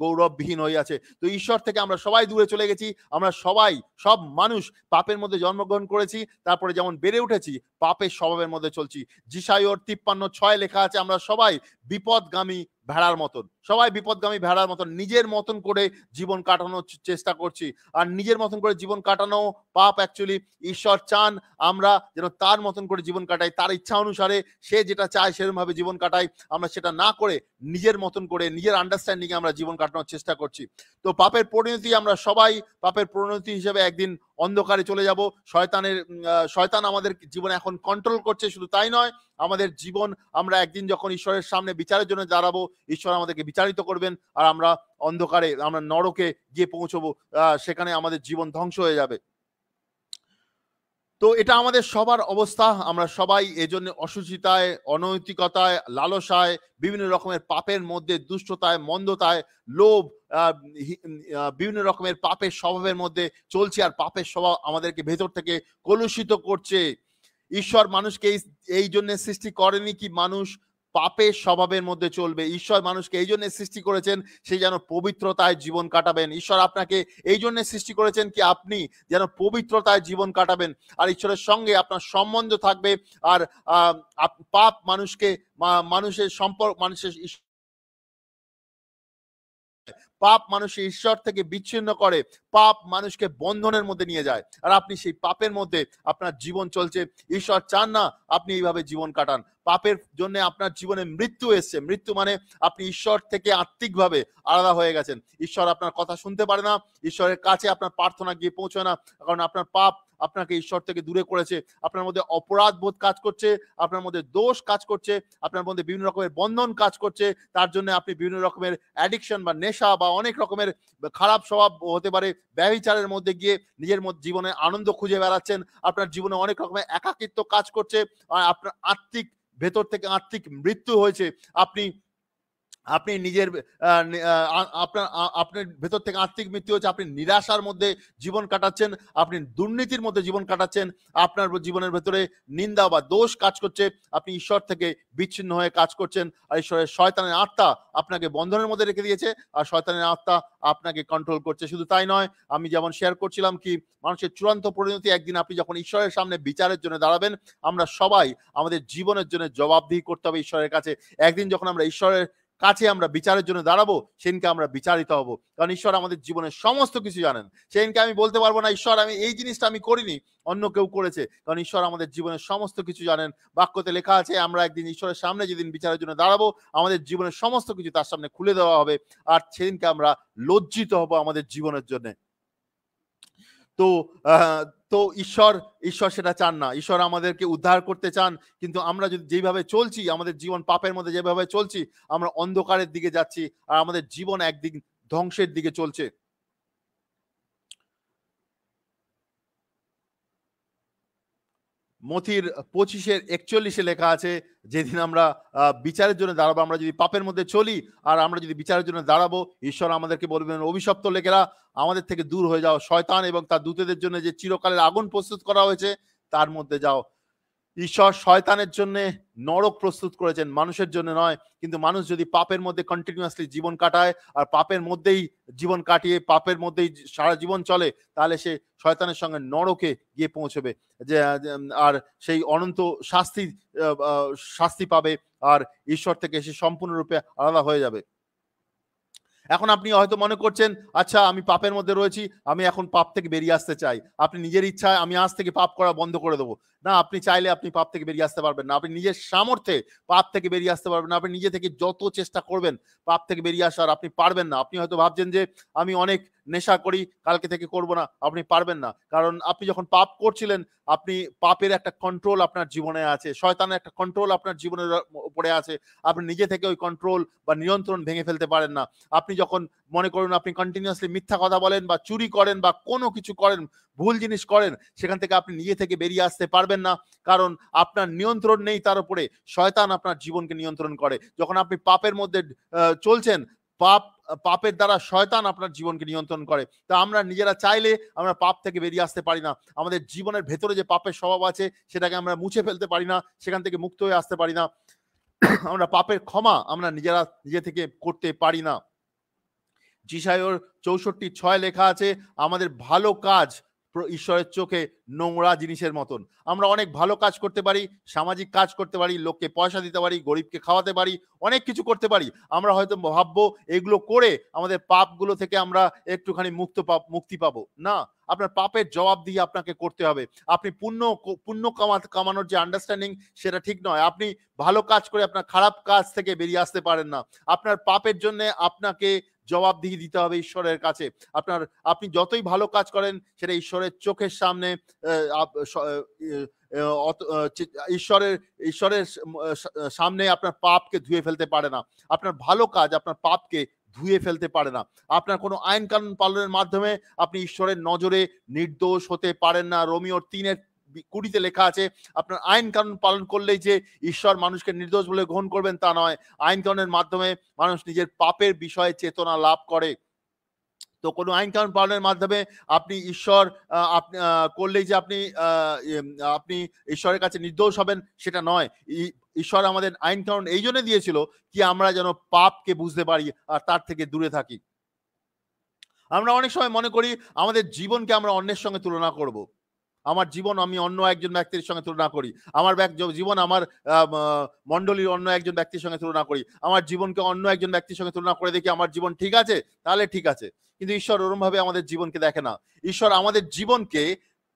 গৌরববিহীন হইয়াছে। তো ঈশ্বর থেকে আমরা সবাই দূরে চলে গেছি। আমরা সবাই, সব মানুষ পাপের মধ্যে জন্মগ্রহণ করেছি, তারপরে যেমন বেড়ে উঠেছি পাপের স্বভাবের মধ্যে চলছি। যিশাইয়র 53:6 লেখা আছে, আমরা সবাই বিপদগামী ভেড়ার মতন, সবাই বিপদগামী ভেড়ার মতন নিজের মতন করে জীবন কাটানোর চেষ্টা করছি। আর নিজের মতন করে জীবন কাটানো পাপ অ্যাকচুয়ালি। ঈশ্বর চান আমরা যেন তার মতন করে জীবন কাটাই, তার ইচ্ছা অনুসারে সে যেটা চায় সেরকম ভাবে জীবন কাটাই। আমরা সেটা না করে নিজের মতন করে নিজের আন্ডারস্ট্যান্ডিং এ আমরা জীবন কাটানোর চেষ্টা করছি। তো পাপের পরিণতি, আমরা সবাই পাপের পরিণতি হিসেবে একদিন অন্ধকারে চলে যাব। শয়তান আমাদের জীবনে এখন কন্ট্রোল করছে। শুধু তাই নয়, আমাদের জীবন, আমরা একদিন যখন ঈশ্বরের সামনে বিচারের জন্য দাঁড়াবো, ঈশ্বর আমাদেরকে বিচারিত করবেন আর আমরা অন্ধকারে, আমরা নরকে গিয়ে পৌঁছবো। সেখানে আমাদের জীবন ধ্বংস হয়ে যাবে। তো এটা আমাদের সবার অবস্থা। আমরা সবাই এজন্য অসুচিতায়, অনৈতিকতায়, লালসায়, বিভিন্ন রকমের পাপের মধ্যে, দুষ্টতায়, মন্দতায়, লোভ, বিভিন্ন রকমের পাপের স্বভাবের মধ্যে চলছি। আর পাপের স্বভাব আমাদেরকে ভেতর থেকে কলুষিত করছে। ঈশ্বর মানুষকে এই জন্য সৃষ্টি করেনি কি মানুষ পাপের স্বভাবের মধ্যে চলবে। ঈশ্বর মানুষকে এই জন্য সৃষ্টি করেছেন সে যেন পবিত্রতায় জীবন কাটাবেন। ঈশ্বর আপনাকে এই জন্য সৃষ্টি করেছেন কি আপনি যেন পবিত্রতায় জীবন কাটাবেন, আর ঈশ্বরের সঙ্গে আপনার সম্বন্ধ থাকবে। আর পাপ মানুষের সম্পর্ক, পাপ মানুষকে ঈশ্বর থেকে বিচ্ছিন্ন করে, পাপ মানুষকে বন্ধনের মধ্যে নিয়ে যায়, আর আপনি সেই পাপের মধ্যে আপনার জীবন চলছে। ঈশ্বর চান না আপনি এইভাবে জীবন কাটান। পাপের জন্য আপনার জীবনে মৃত্যু এসছে। মৃত্যু মানে আপনি ঈশ্বর থেকে আত্মিকভাবে আলাদা হয়ে গেছেন। ঈশ্বর আপনার কথা শুনতে পারে না, ঈশ্বরের কাছে আপনার প্রার্থনা গিয়ে পৌঁছয় না, কারণ আপনার পাপ আপনাকে ঈশ্বর থেকে দূরে করেছে। আপনার মধ্যে অপরাধ বোধ কাজ করছে, আপনার মধ্যে দোষ কাজ করছে, আপনার মধ্যে বিভিন্ন রকমের বন্ধন কাজ করছে। তার জন্য আপনি বিভিন্ন রকমের অ্যাডিকশন বা নেশা বা অনেক রকমের খারাপ স্বভাব হতে পারে, ব্যভিচারের মধ্যে গিয়ে নিজের জীবনে আনন্দ খুঁজে বেড়াচ্ছেন। আপনার জীবনে অনেক রকমের একাকিত্ব কাজ করছে, আপনার ভেতর থেকে আত্মিক মৃত্যু হয়েছে। আপনি নিজের আপনার ভেতর থেকে আত্মিক মৃত্যু হচ্ছে। আপনি নিরাশার মধ্যে জীবন কাটাচ্ছেন, আপনি দুর্নীতির মধ্যে জীবন কাটাচ্ছেন, আপনার জীবনের ভেতরে নিন্দা বা দোষ কাজ করছে, আপনি ঈশ্বর থেকে বিচ্ছিন্ন হয়ে কাজ করছেন। আর ঈশ্বরের শয়তানের আত্মা আপনাকে বন্ধনের মধ্যে রেখে দিয়েছে, আর শয়তানের আত্মা আপনাকে কন্ট্রোল করছে। শুধু তাই নয়, আমি যেমন শেয়ার করছিলাম কি মানুষের চূড়ান্ত পরিণতি, একদিন আপনি যখন ঈশ্বরের সামনে বিচারের জন্য দাঁড়াবেন, আমরা সবাই আমাদের জীবনের জন্য জবাবদিহি করতে হবে ঈশ্বরের কাছে। একদিন যখন আমরা ঈশ্বরের কাছে আমরা বিচারের জন্য দাঁড়াবো, সেদিনকে আমরা বিচারিত হব, কারণ ঈশ্বর আমাদের জীবনের সমস্ত কিছু জানেন। সেদিনকে আমি বলতে পারবো না ঈশ্বর আমি এই জিনিসটা আমি করিনি, অন্য কেউ করেছে, কারণ ঈশ্বর আমাদের জীবনের সমস্ত কিছু জানেন। বাক্যতে লেখা আছে আমরা একদিন ঈশ্বরের সামনে যেদিন বিচারের জন্য দাঁড়াবো, আমাদের জীবনের সমস্ত কিছু তার সামনে খুলে দেওয়া হবে, আর সেদিনকে আমরা লজ্জিত হব আমাদের জীবনের জন্য। তো ঈশ্বর সেটা চান না। ঈশ্বর আমাদেরকে উদ্ধার করতে চান, কিন্তু আমরা যদি যেভাবে চলছি, আমাদের জীবন পাপের মধ্যে যেভাবে চলছি, আমরা অন্ধকারের দিকে যাচ্ছি, আর আমাদের জীবন একদিন ধ্বংসের দিকে চলছে। মথির 25:41 লেখা আছে, যেদিন আমরা বিচারের জন্য দাঁড়াবো, আমরা যদি পাপের মধ্যে চলি আর আমরা যদি বিচারের জন্য দাঁড়াবো, ঈশ্বর আমাদেরকে বলবেন, অভিশপ্ত লোকেরা আমাদের থেকে দূর হয়ে যাও, শয়তান এবং তার দূতদের জন্য যে চিরকালের আগুন প্রস্তুত করা হয়েছে তার মধ্যে যাও। ঈশ্বর শয়তানের জন্য নরক প্রস্তুত করেছেন, মানুষের জন্য নয়। কিন্তু মানুষ যদি পাপের মধ্যে কন্টিনিউয়াসলি জীবন কাটায় আর পাপের মধ্যেই জীবন কাটিয়ে পাপের মধ্যেই সারা জীবন চলে, তাহলে সে শয়তানের সঙ্গে নরকে গিয়ে পৌঁছবে, যে আর সেই অনন্ত শাস্তি পাবে, আর ঈশ্বর থেকে সে সম্পূর্ণরূপে আলাদা হয়ে যাবে। এখন আপনি হয়তো মনে করছেন, আচ্ছা আমি পাপের মধ্যে রয়েছি, আমি এখন পাপ থেকে বেরিয়ে আসতে চাই। আপনি নিজের ইচ্ছায় আমি আজ থেকে পাপ করা বন্ধ করে দেবো। না, আপনি চাইলে আপনি পাপ থেকে বেরিয়ে আসতে পারবেন না। আপনি নিজের সামর্থ্যে পাপ থেকে বেরিয়ে আসতে পারবেন না। আপনি নিজে থেকে যত চেষ্টা করবেন পাপ থেকে বেরিয়ে আসার, আপনি পারবেন না। আপনি হয়তো ভাবছেন যে আমি অনেক নেশা করি, কালকে থেকে করব না, আপনি পারবেন না। কারণ আপনি যখন পাপ করছিলেন, আপনি পাপের একটা কন্ট্রোল আপনার জীবনে আছে, শয়তানের একটা কন্ট্রোল আপনার জীবনের উপরে আছে। আপনি নিজে থেকে ওই কন্ট্রোল বা নিয়ন্ত্রণ ভেঙে ফেলতে পারেন না। আপনি যখন মনে করুন আপনি কন্টিনিউয়াসলি মিথ্যা কথা বলেন বা চুরি করেন বা কোনো কিছু করেন, ভুল জিনিস করেন, সেখান থেকে আপনি নিজে থেকে বেরিয়ে আসতে পারবেন না। কারণ আপনার নিয়ন্ত্রণ নেই তার উপরে, শয়তান আপনার জীবনকে নিয়ন্ত্রণ করে। যখন আপনি পাপের মধ্যে চলছেন, পাপের দ্বারা শয়তান আপনার জীবনকে নিয়ন্ত্রণ করে। তা আমরা নিজেরা চাইলে আমরা পাপ থেকে বেরিয়ে আসতে পারি না। আমাদের জীবনের ভেতরে যে পাপের স্বভাব আছে সেটাকে আমরা মুছে ফেলতে পারি না, সেখান থেকে মুক্ত হয়ে আসতে পারি না। আমরা পাপের ক্ষমা আমরা নিজে থেকে করতে পারি না। যিশাইয়ের 64:6 লেখা আছে, আমাদের ভালো কাজ ঈশ্বরের চোখে নোংরা জিনিসের মতন। আমরা অনেক ভালো কাজ করতে পারি, সামাজিক কাজ করতে পারি, লোককে পয়সা দিতে পারি, গরিবকে খাওয়াতে পারি, অনেক কিছু করতে পারি। আমরা হয়তো ভাববো এগুলো করে আমাদের পাপগুলো থেকে আমরা একটুখানি মুক্তি পাবো। না, আপনার পাপের জবাবদিহি আপনাকে করতে হবে। আপনি পুণ্য কামানোর যে আন্ডারস্ট্যান্ডিং সেটা ঠিক নয়। আপনি ভালো কাজ করে আপনার খারাপ কাজ থেকে বেরিয়ে আসতে পারেন না। আপনার পাপের জন্য আপনাকে জবাবদিহি দিতে হবে ঈশ্বরের কাছে। আপনি যতই ভালো কাজ করেন সেটা ঈশ্বরের চোখের সামনে ঈশ্বরের সামনে আপনার পাপকে ধুয়ে ফেলতে পারে না। আপনার ভালো কাজ আপনার পাপকে ধুয়ে ফেলতে পারে না। আপনার কোনো আইন কানুন পালনের মাধ্যমে আপনি ঈশ্বরের নজরে নির্দোষ হতে পারেন না। রোমিওর 3:20 লেখা আছে, আপনার আইন কানুন পালন করলেই যে ঈশ্বর মানুষকে নির্দোষ বলে গ্রহণ করবেন তা নয়। আইন কানুনের মাধ্যমে মানুষ নিজের পাপের বিষয়ে চেতনা লাভ করে। তো কোনো আইন কানুন পালনের মাধ্যমে আপনি ঈশ্বর আপনি করলেই যে আপনি ঈশ্বরের কাছে নির্দোষ হবেন সেটা নয়। ঈশ্বর আমাদের আইন কানুন এই জন্য দিয়েছিল কি আমরা যেন পাপকে বুঝতে পারি আর তার থেকে দূরে থাকি। আমরা অনেক সময় মনে করি আমাদের জীবনকে আমরা অন্যের সঙ্গে তুলনা করব। আমার জীবন আমি অন্য একজন ব্যক্তির সঙ্গে তুলনা করি, আমার জীবন আমার মণ্ডলীর অন্য একজন ব্যক্তির সঙ্গে তুলনা করি, আমার জীবনকে অন্য একজন ব্যক্তির সঙ্গে তুলনা করে দেখি আমার জীবন ঠিক আছে, তাহলে ঠিক আছে। কিন্তু ঈশ্বর ওরম ভাবে আমাদের জীবনকে দেখে না। ঈশ্বর আমাদের জীবনকে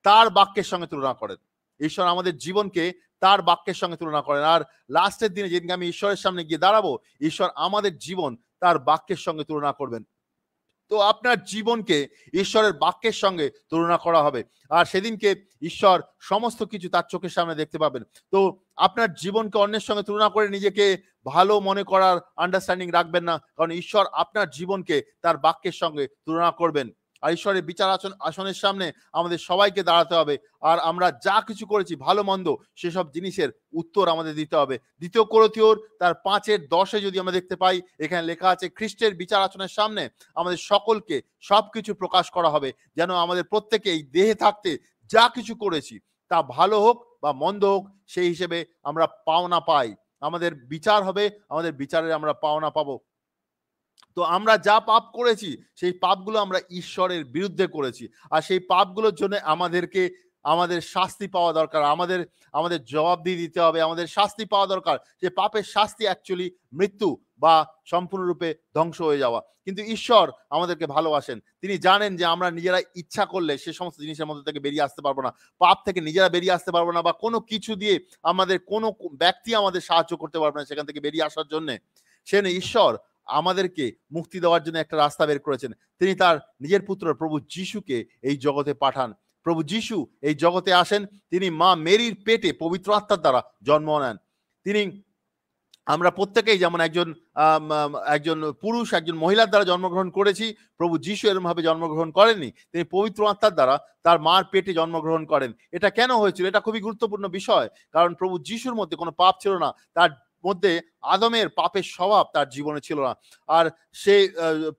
তার বাক্যের সঙ্গে তুলনা করেন। ঈশ্বর আমাদের জীবনকে তার বাক্যের সঙ্গে তুলনা করেন। আর লাস্টের দিনে যেদিনকে আমি ঈশ্বরের সামনে গিয়ে দাঁড়াবো, ঈশ্বর আমাদের জীবন তার বাক্যের সঙ্গে তুলনা করবেন। তো আপনার জীবনকে ঈশ্বরের বাক্যের সঙ্গে তুলনা করা হবে, আর সেদিনকে ঈশ্বর সমস্ত কিছু তার চোখের সামনে দেখতে পাবেন। তো আপনার জীবনকে অন্যের সঙ্গে তুলনা করে নিজেকে ভালো মনে করার আন্ডারস্ট্যান্ডিং রাখবেন না, কারণ ঈশ্বর আপনার জীবনকে তার বাক্যের সঙ্গে তুলনা করবেন। আর ঈশ্বরের বিচার আসনের সামনে আমাদের সবাইকে দাঁড়াতে হবে, আর আমরা যা কিছু করেছি ভালো মন্দ সেসব জিনিসের উত্তর আমাদের দিতে হবে। 2 কোরিন্থীয়র তার 5:10 যদি আমরা দেখতে পাই, এখানে লেখা আছে, খ্রিস্টের বিচার আসনের সামনে আমাদের সকলকে সবকিছু প্রকাশ করা হবে, যেন আমাদের প্রত্যেকে এই দেহে থাকতে যা কিছু করেছি তা ভালো হোক বা মন্দ হোক, সেই হিসেবে আমরা পাওনা পাই। আমাদের বিচার হবে, আমাদের বিচারে আমরা পাওনা পাবো। তো আমরা যা পাপ করেছি সেই পাপগুলো আমরা ঈশ্বরের বিরুদ্ধে করেছি, আর সেই পাপগুলোর জন্য আমাদের শাস্তি পাওয়া দরকার, আমাদের জবাবদিহি দিতে হবে, আমাদের শাস্তি পাওয়া দরকার। যে পাপের শাস্তি অ্যাকচুয়ালি মৃত্যু বা সম্পূর্ণরূপে ধ্বংস হয়ে যাওয়া। কিন্তু ঈশ্বর আমাদেরকে ভালোবাসেন, তিনি জানেন যে আমরা নিজেরা ইচ্ছা করলে সে সমস্ত জিনিসের মধ্যে থেকে বেরিয়ে আসতে পারবো না, পাপ থেকে নিজেরা বেরিয়ে আসতে পারবো না, বা কোনো কিছু দিয়ে আমাদের কোনো ব্যক্তি আমাদের সাহায্য করতে পারবে না সেখান থেকে বেরিয়ে আসার জন্য। সেজন্য ঈশ্বর আমাদেরকে মুক্তি দেওয়ার জন্য একটা রাস্তা বের করেছেন। তিনি তার নিজের পুত্র প্রভু যিশুকে এই জগতে পাঠান। প্রভু যিশু এই জগতে আসেন, তিনি মা মেরির পেটে পবিত্র আত্মার দ্বারা জন্ম নেন। আমরা প্রত্যেকেই যেমন একজন পুরুষ একজন মহিলার দ্বারা জন্মগ্রহণ করেছি, প্রভু যিশু এরকম ভাবে জন্মগ্রহণ করেননি, তিনি পবিত্র আত্মার দ্বারা তার মার পেটে জন্মগ্রহণ করেন। এটা কেন হয়েছিল? এটা খুবই গুরুত্বপূর্ণ বিষয়, কারণ প্রভু যিশুর মধ্যে কোনো পাপ ছিল না, তার মধ্যে আদমের পাপের স্বভাব তার জীবনে ছিল না। আর সে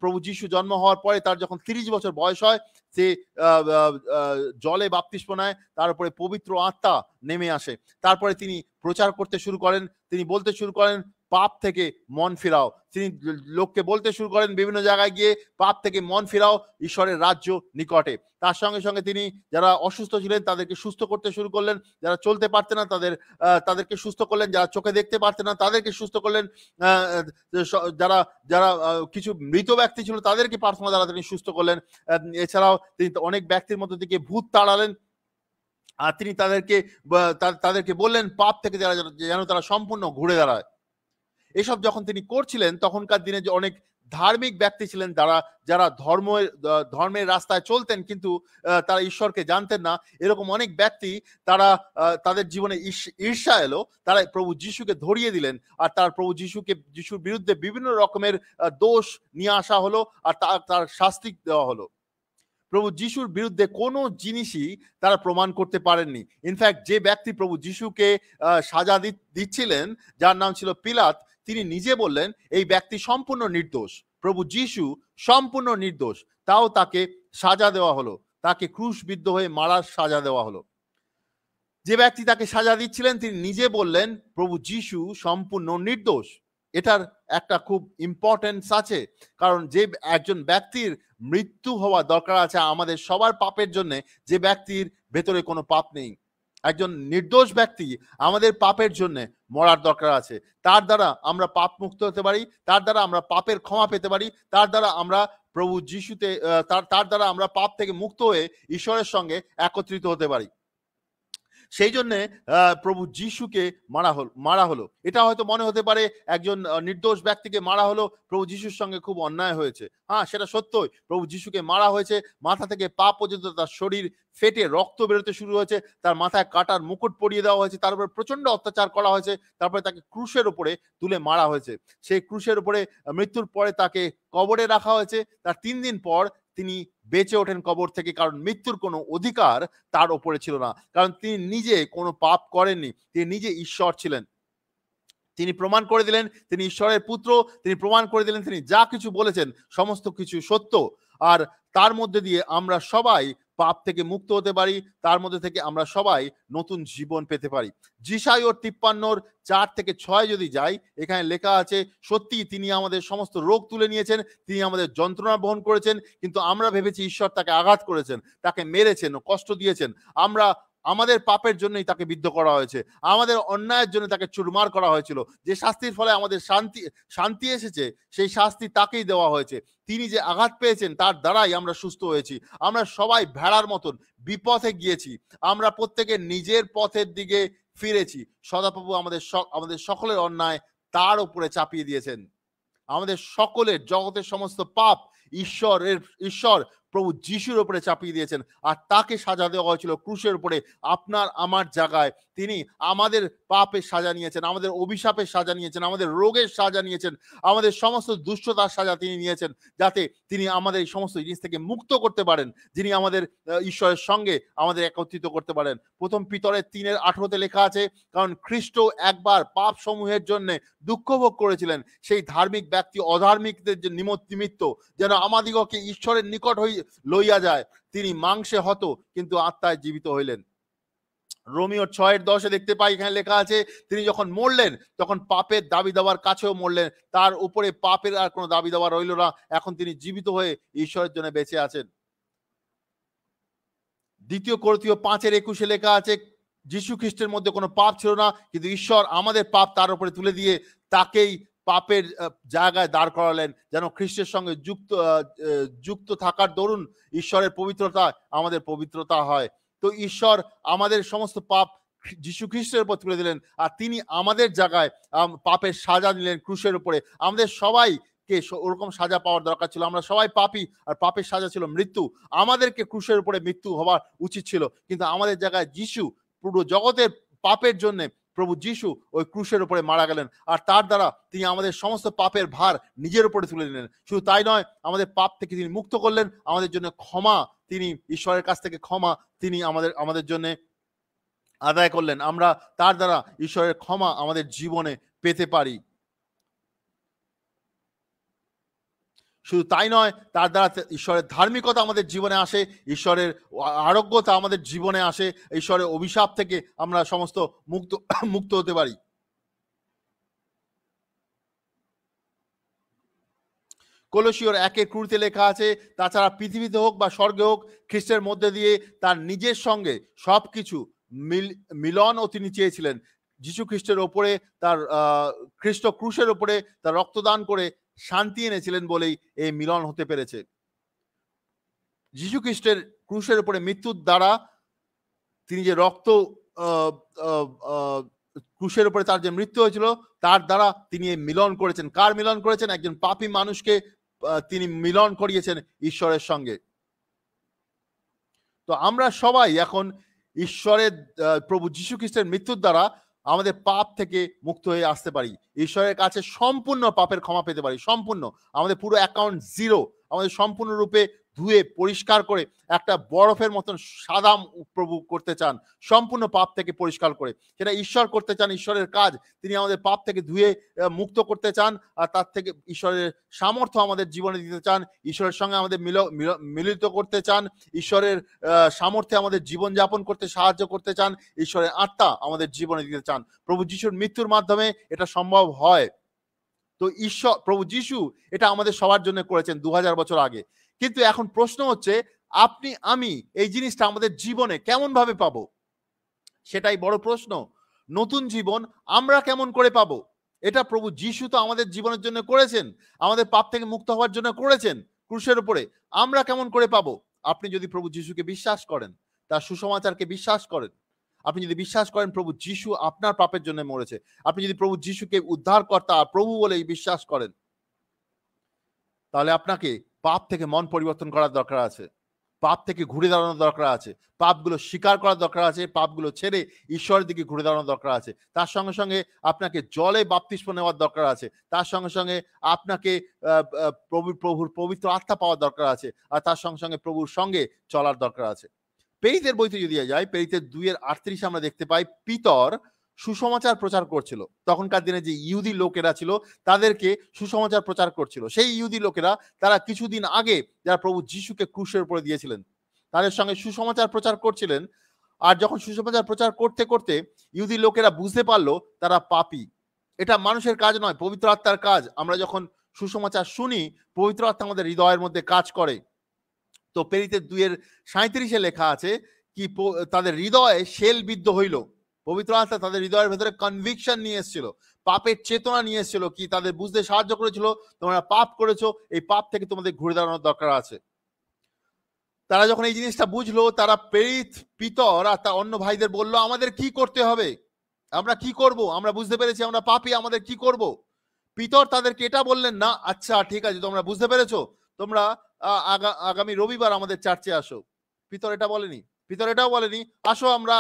প্রভু যিশু জন্ম হওয়ার পরে তার যখন 30 বছর বয়স হয়, সে জলে বাপ্তিস্ম নেয়, তার উপরে পবিত্র আত্মা নেমে আসে। তারপরে তিনি প্রচার করতে শুরু করেন, তিনি বলতে শুরু করেন পাপ থেকে মন ফিরাও। তিনি লোককে বলতে শুরু করেন বিভিন্ন জায়গায় গিয়ে, পাপ থেকে মন ফিরাও, ঈশ্বরের রাজ্য নিকটে। তার সঙ্গে সঙ্গে তিনি যারা অসুস্থ ছিলেন তাদেরকে সুস্থ করতে শুরু করলেন, যারা চলতে পারতেন না তাদেরকে সুস্থ করলেন, যারা চোখে দেখতে পারতেন না তাদেরকে সুস্থ করলেন, যারা যারা কিছু মৃত ব্যক্তি ছিল তাদেরকে প্রার্থনা দ্বারা তিনি সুস্থ করলেন। এছাড়াও তিনি অনেক ব্যক্তির মধ্যে থেকে ভূত তাড়ালেন, আর তিনি তাদেরকে বললেন পাপ থেকে যেন তারা সম্পূর্ণ ঘুরে দাঁড়ায়। এসব যখন তিনি করছিলেন তখনকার দিনে যে অনেক ধার্মিক ব্যক্তি ছিলেন, যারা ধর্মের রাস্তায় চলতেন, কিন্তু তারা ঈশ্বরকে জানতেন না। এরকম অনেক ব্যক্তি, তারা তাদের জীবনে ঈর্ষা এলো, তারা প্রভু যিশুকে ধরিয়ে দিলেন, আর তার প্রভু যিশুর বিরুদ্ধে বিভিন্ন রকমের দোষ নিয়ে আসা হলো, আর তার শাস্তি দেওয়া হলো। প্রভু যিশুর বিরুদ্ধে কোনো জিনিসই তারা প্রমাণ করতে পারেননি। ইনফ্যাক্ট যে ব্যক্তি প্রভু যিশুকে সাজা দিচ্ছিলেন, যার নাম ছিল পিলাত, তিনি নিজে বললেন এই ব্যক্তি সম্পূর্ণ নির্দোষ, প্রভু যিশু সম্পূর্ণ নির্দোষ, তাও তাকে সাজা দেওয়া হলো, তাকে ক্রুশবিদ্ধ হয়ে মারার সাজা দেওয়া হলো। যে ব্যক্তি তাকে সাজা দিচ্ছিলেন তিনি নিজে বললেন প্রভু যিশু সম্পূর্ণ নির্দোষ। এটার একটা খুব ইম্পর্টেন্স আছে, কারণ যে একজন ব্যক্তির মৃত্যু হওয়া দরকার আছে আমাদের সবার পাপের জন্য, যে ব্যক্তির ভেতরে কোনো পাপ নেই, একজন নির্দোষ ব্যক্তি আমাদের পাপের জন্য মরার দরকার আছে। তার দ্বারা আমরা পাপ মুক্ত হতে পারি, তার দ্বারা আমরা পাপের ক্ষমা পেতে পারি, তার দ্বারা আমরা প্রভু যিশুতে তার দ্বারা আমরা পাপ থেকে মুক্ত হয়ে ঈশ্বরের সঙ্গে একত্রিত হতে পারি। সেই জন্যে প্রভু যিশুকে মারা হলো। এটা হয়তো মনে হতে পারে একজন নির্দোষ ব্যক্তিকে মারা হলো, প্রভু যিশুর সঙ্গে খুব অন্যায় হয়েছে। হ্যাঁ, সেটা সত্যই, প্রভু যিশুকে মারা হয়েছে, মাথা থেকে পা পর্যন্ত তার শরীর ফেটে রক্ত বেরোতে শুরু হয়েছে, তার মাথায় কাটার মুকুট পরিয়ে দেওয়া হয়েছে, তার উপরে প্রচন্ড অত্যাচার করা হয়েছে, তারপরে তাকে ক্রুশের উপরে তুলে মারা হয়েছে। সেই ক্রুশের উপরে মৃত্যুর পরে তাকে কবরে রাখা হয়েছে। তার 3 দিন পর তিনি বেঁচে ওঠেন কবর থেকে, কারণ মৃত্যুর কোনো অধিকার তার উপরে ছিল না, কারণ তিনি নিজে কোনো পাপ করেননি, তিনি নিজে ঈশ্বর ছিলেন। তিনি প্রমাণ করে দিলেন তিনি ঈশ্বরের পুত্র, তিনি প্রমাণ করে দিলেন তিনি যা কিছু বলেছেন সমস্ত কিছু সত্য, আর তার মধ্যে দিয়ে আমরা সবাই পাপ থেকে মুক্ত হতে পারি, তার মধ্যে থেকে আমরা সবাই নতুন জীবন পেতে পারি। যিশাইয় 53:4-6 যদি যাই, এখানে লেখা আছে, সত্যি তিনি আমাদের সমস্ত রোগ তুলে নিয়েছেন, তিনি আমাদের যন্ত্রণা বহন করেছেন, কিন্তু আমরা ভেবেছি ঈশ্বর তাকে আঘাত করেছেন, তাকে মেরেছেন, কষ্ট দিয়েছেন। আমাদের পাপের জন্যই তাকে বিদ্ধ করা হয়েছে, আমাদের অন্যায়ের জন্য তাকে চুরমার করা হয়েছিল। যে শাস্তির ফলে আমাদের শান্তি এসেছে, সেই শাস্তি তাকেই দেওয়া হয়েছে। তিনি যে আঘাত পেয়েছেন তার দ্বারাই আমরা সুস্থ হয়েছি। আমরা সবাই ভেড়ার মতন বিপথে গিয়েছি, আমরা প্রত্যেকে নিজের পথের দিকে ফিরেছি। সদাপ্রভু আমাদের সকলের অন্যায় তার উপরে চাপিয়ে দিয়েছেন। আমাদের সকলের জগতের সমস্ত পাপ ঈশ্বর প্রভু যিশুর উপরে চাপিয়ে দিয়েছেন, আর তাকে সাজা দেওয়া হয়েছিল ক্রুশের উপরে আপনার আমার জায়গায়। তিনি আমাদের পাপের সাজা নিয়েছেন, আমাদের অভিশাপের সাজা নিয়েছেন, আমাদের রোগের সাজা নিয়েছেন, আমাদের সমস্ত দুষ্টতার সাজা তিনি নিয়েছেন, যাতে তিনি আমাদের এই সমস্ত জিনিস থেকে মুক্ত করতে পারেন, যিনি আমাদের ঈশ্বরের সঙ্গে আমাদের একত্রিত করতে পারেন। প্রথম পিতরের 3:18 লেখা আছে, কারণ খ্রিস্ট একবার পাপ সমূহের জন্য দুঃখ ভোগ করেছিলেন, সেই ধার্মিক ব্যক্তি অধার্মিকদের নিমিত্ত, যেন আমাদিগকে ঈশ্বরের নিকট লইয়া যায়। তিনি মাংসে হত কিন্তু আত্মায় জীবিত হইলেন। রোমিও 6:10 দেখতে পাই, এখানে লেখা আছে, তিনি যখন মরলেন তখন পাপের দাবি দাবার কাছেও মরলেন, তার উপরে পাপের আর কোনো দাবি দাবা রইল না, এখন তিনি জীবিত হয়ে ঈশ্বরের জন্য বেঁচে আছেন। দ্বিতীয় করিন্থীয় 5:21 লেখা আছে, যীশু খ্রিস্টের মধ্যে কোনো পাপ ছিল না, কিন্তু ঈশ্বর আমাদের পাপ তার উপরে তুলে দিয়ে তাকেই পাপের জায়গায় দাঁড় করালেন, যেন খ্রিস্টের সঙ্গে যুক্ত থাকার দরুন ঈশ্বরের পবিত্রতা আমাদের পবিত্রতা হয়। তো ঈশ্বর আমাদের সমস্ত পাপ যীশু খ্রিস্টের উপর তুলে দিলেন, আর তিনি আমাদের জায়গায় পাপের সাজা নিলেন ক্রুশের উপরে। আমাদের সবাইকে ওরকম সাজা পাওয়ার দরকার ছিল, আমরা সবাই পাপী, আর পাপের সাজা ছিল মৃত্যু। আমাদেরকে ক্রুশের উপরে মৃত্যু হওয়ার উচিত ছিল, কিন্তু আমাদের জায়গায় যিশু পুরো জগতের পাপের জন্য প্রভু যিশু ওই ক্রুশের উপরে মারা গেলেন, আর তার দ্বারা তিনি আমাদের সমস্ত পাপের ভার নিজের উপরে তুলে নিলেন। শুধু তাই নয়, আমাদের পাপ থেকে তিনি মুক্ত করলেন, আমাদের জন্য ক্ষমা, তিনি ঈশ্বরের কাছ থেকে ক্ষমা তিনি আমাদের জন্য আদায় করলেন। আমরা তার দ্বারা ঈশ্বরের ক্ষমা আমাদের জীবনে পেতে পারি। শুধু তাই নয়, তার দ্বারা ঈশ্বরের ধার্মিকতা আমাদের জীবনে আসে, ঈশ্বরের আরোগ্যতা আমাদের জীবনে আসে, ঈশ্বরের অভিশাপ থেকে আমরা সমস্ত মুক্ত হতে পারি। কলোসীয়র 1:20 লেখা আছে, তাছাড়া পৃথিবীতে হোক বা স্বর্গে হোক, খ্রিস্টের মধ্যে দিয়ে তার নিজের সঙ্গে সবকিছু মিলন ও তিনি চেয়েছিলেন। যীশু খ্রিস্টের ওপরে তার খ্রিস্ট ক্রুশের ওপরে তার রক্তদান করে শান্তি এনেছিলেন বলেই এই মিলন হতে পেরেছে। যীশু খ্রিস্টের ক্রুশের উপরে মৃত্যুর দ্বারা তিনি যে ক্রুশের উপরে তার যে মৃত্যু হয়েছিল, তার দ্বারা তিনি এই মিলন করেছেন। কার মিলন করেছেন? একজন পাপী মানুষকে তিনি মিলন করিয়েছেন ঈশ্বরের সঙ্গে। তো আমরা সবাই এখন ঈশ্বরের প্রভু যীশু খ্রিস্টের মৃত্যুর দ্বারা আমাদের পাপ থেকে মুক্ত হয়ে আসতে পারি, ঈশ্বরের কাছে সম্পূর্ণ পাপের ক্ষমা পেতে পারি। সম্পূর্ণ আমাদের পুরো অ্যাকাউন্ট জিরো, আমাদের সম্পূর্ণরূপে ধুয়ে পরিষ্কার করে একটা বরফের মতন সাদা প্রভু করতে চান, সম্পূর্ণ পাপ থেকে পরিষ্কার করে। সেটা ঈশ্বর করতে চান, ঈশ্বরের কাজ। তিনি আমাদের পাপ থেকে ধুয়ে মুক্ত করতে চান, আর তার থেকে ঈশ্বরের সামর্থ্য আমাদের জীবনে দিতে চান, ঈশ্বরের সঙ্গে আমাদের মিলিত করতে চান, ঈশ্বরের সামর্থ্যে আমাদের জীবনযাপন করতে সাহায্য করতে চান, ঈশ্বরের আত্মা আমাদের জীবনে দিতে চান। প্রভু যিশুর মৃত্যুর মাধ্যমে এটা সম্ভব হয়। তো ঈশ্বর প্রভু যিশু এটা আমাদের সবার জন্য করেছেন 2000 বছর আগে। কিন্তু এখন প্রশ্ন হচ্ছে, আপনি আমি এই জিনিসটা আমাদের জীবনে কেমন ভাবে পাবো? সেটাই বড় প্রশ্ন। নতুন জীবন আমরা কেমন করে পাবো? এটা প্রভু যিশু তো আমাদের জীবনের জন্য করেছেন, আমাদের পাপ থেকে মুক্ত হওয়ার জন্য করেছেন ক্রুশের উপরে। আমরা কেমন করে পাবো? আপনি যদি প্রভু যিশুকে বিশ্বাস করেন, তার সুসমাচারকে বিশ্বাস করেন, আপনি যদি বিশ্বাস করেন প্রভু যিশু আপনার পাপের জন্য মরেছে, আপনি যদি প্রভু যিশুকে উদ্ধারকর্তা প্রভু বলেই বিশ্বাস করেন, তাহলে আপনাকে পাপ থেকে মন পরিবর্তন করার দরকার আছে, পাপ থেকে ঘুরে দাঁড়ানোর দরকার আছে, পাপগুলো স্বীকার করার দরকার আছে, পাপগুলো ছেড়ে ঈশ্বরের দিকে ঘুরে দাঁড়ানোর দরকার আছে। তার সঙ্গে সঙ্গে আপনাকে জলে বাপ্তিস্ম নেওয়ার দরকার আছে, তার সঙ্গে সঙ্গে আপনাকে প্রভুর পবিত্র আত্মা পাওয়ার দরকার আছে, আর তার সঙ্গে সঙ্গে প্রভুর সঙ্গে চলার দরকার আছে। প্রেরিতের বইতে যদি যাই, প্রেরিতের 2:38 আমরা দেখতে পাই, পিতর সুসমাচার প্রচার করছিল। তখনকার দিনে যে ইহুদি লোকেরা ছিল তাদেরকে সুসমাচার প্রচার করছিল। সেই ইহুদি লোকেরা তারা কিছুদিন আগে যারা প্রভু যিশুকে ক্রুশের উপরে দিয়েছিলেন তাদের সঙ্গে সুসমাচার প্রচার করছিলেন। আর যখন সুসমাচার প্রচার করতে করতে ইহুদি লোকেরা বুঝতে পারলো তারা পাপী, এটা মানুষের কাজ নয়, পবিত্র আত্মার কাজ। আমরা যখন সুসমাচার শুনি, পবিত্র আত্মা আমাদের হৃদয়ের মধ্যে কাজ করে। তো প্রেরিতের 2:37 লেখা আছে কি তাদের হৃদয়ে শেল বিদ্ধ হইল। পবিত্র আত্মা তাদের হৃদয়ের ভেতরে কনভিকশন নিয়ে এসেছিল, পাপের চেতনা নিয়ে এসেছিল, কি তাদের বুঝতে সাহায্য করেছিল তোমরা পাপ করেছো, এই পাপ থেকে তোমাদের ঘুরে দাঁড়ানোর দরকার আছে। তারা যখন এই জিনিসটা বুঝলো, তারা প্রেরিত পিতর আর তার অন্য ভাইদের বললো, আমাদের কি করতে হবে, আমরা কি করব, আমরা বুঝতে পেরেছি আমরা পাপী, আমাদের কি করব? পিতর তাদেরকে এটা বললেন না, আচ্ছা ঠিক আছে তোমরা বুঝতে পেরেছো, তোমরা আগামী রবিবার আমাদের চার্চে আসো। পিতর এটা বলেনি। পিতর এটাও বলেনি আসো আমরা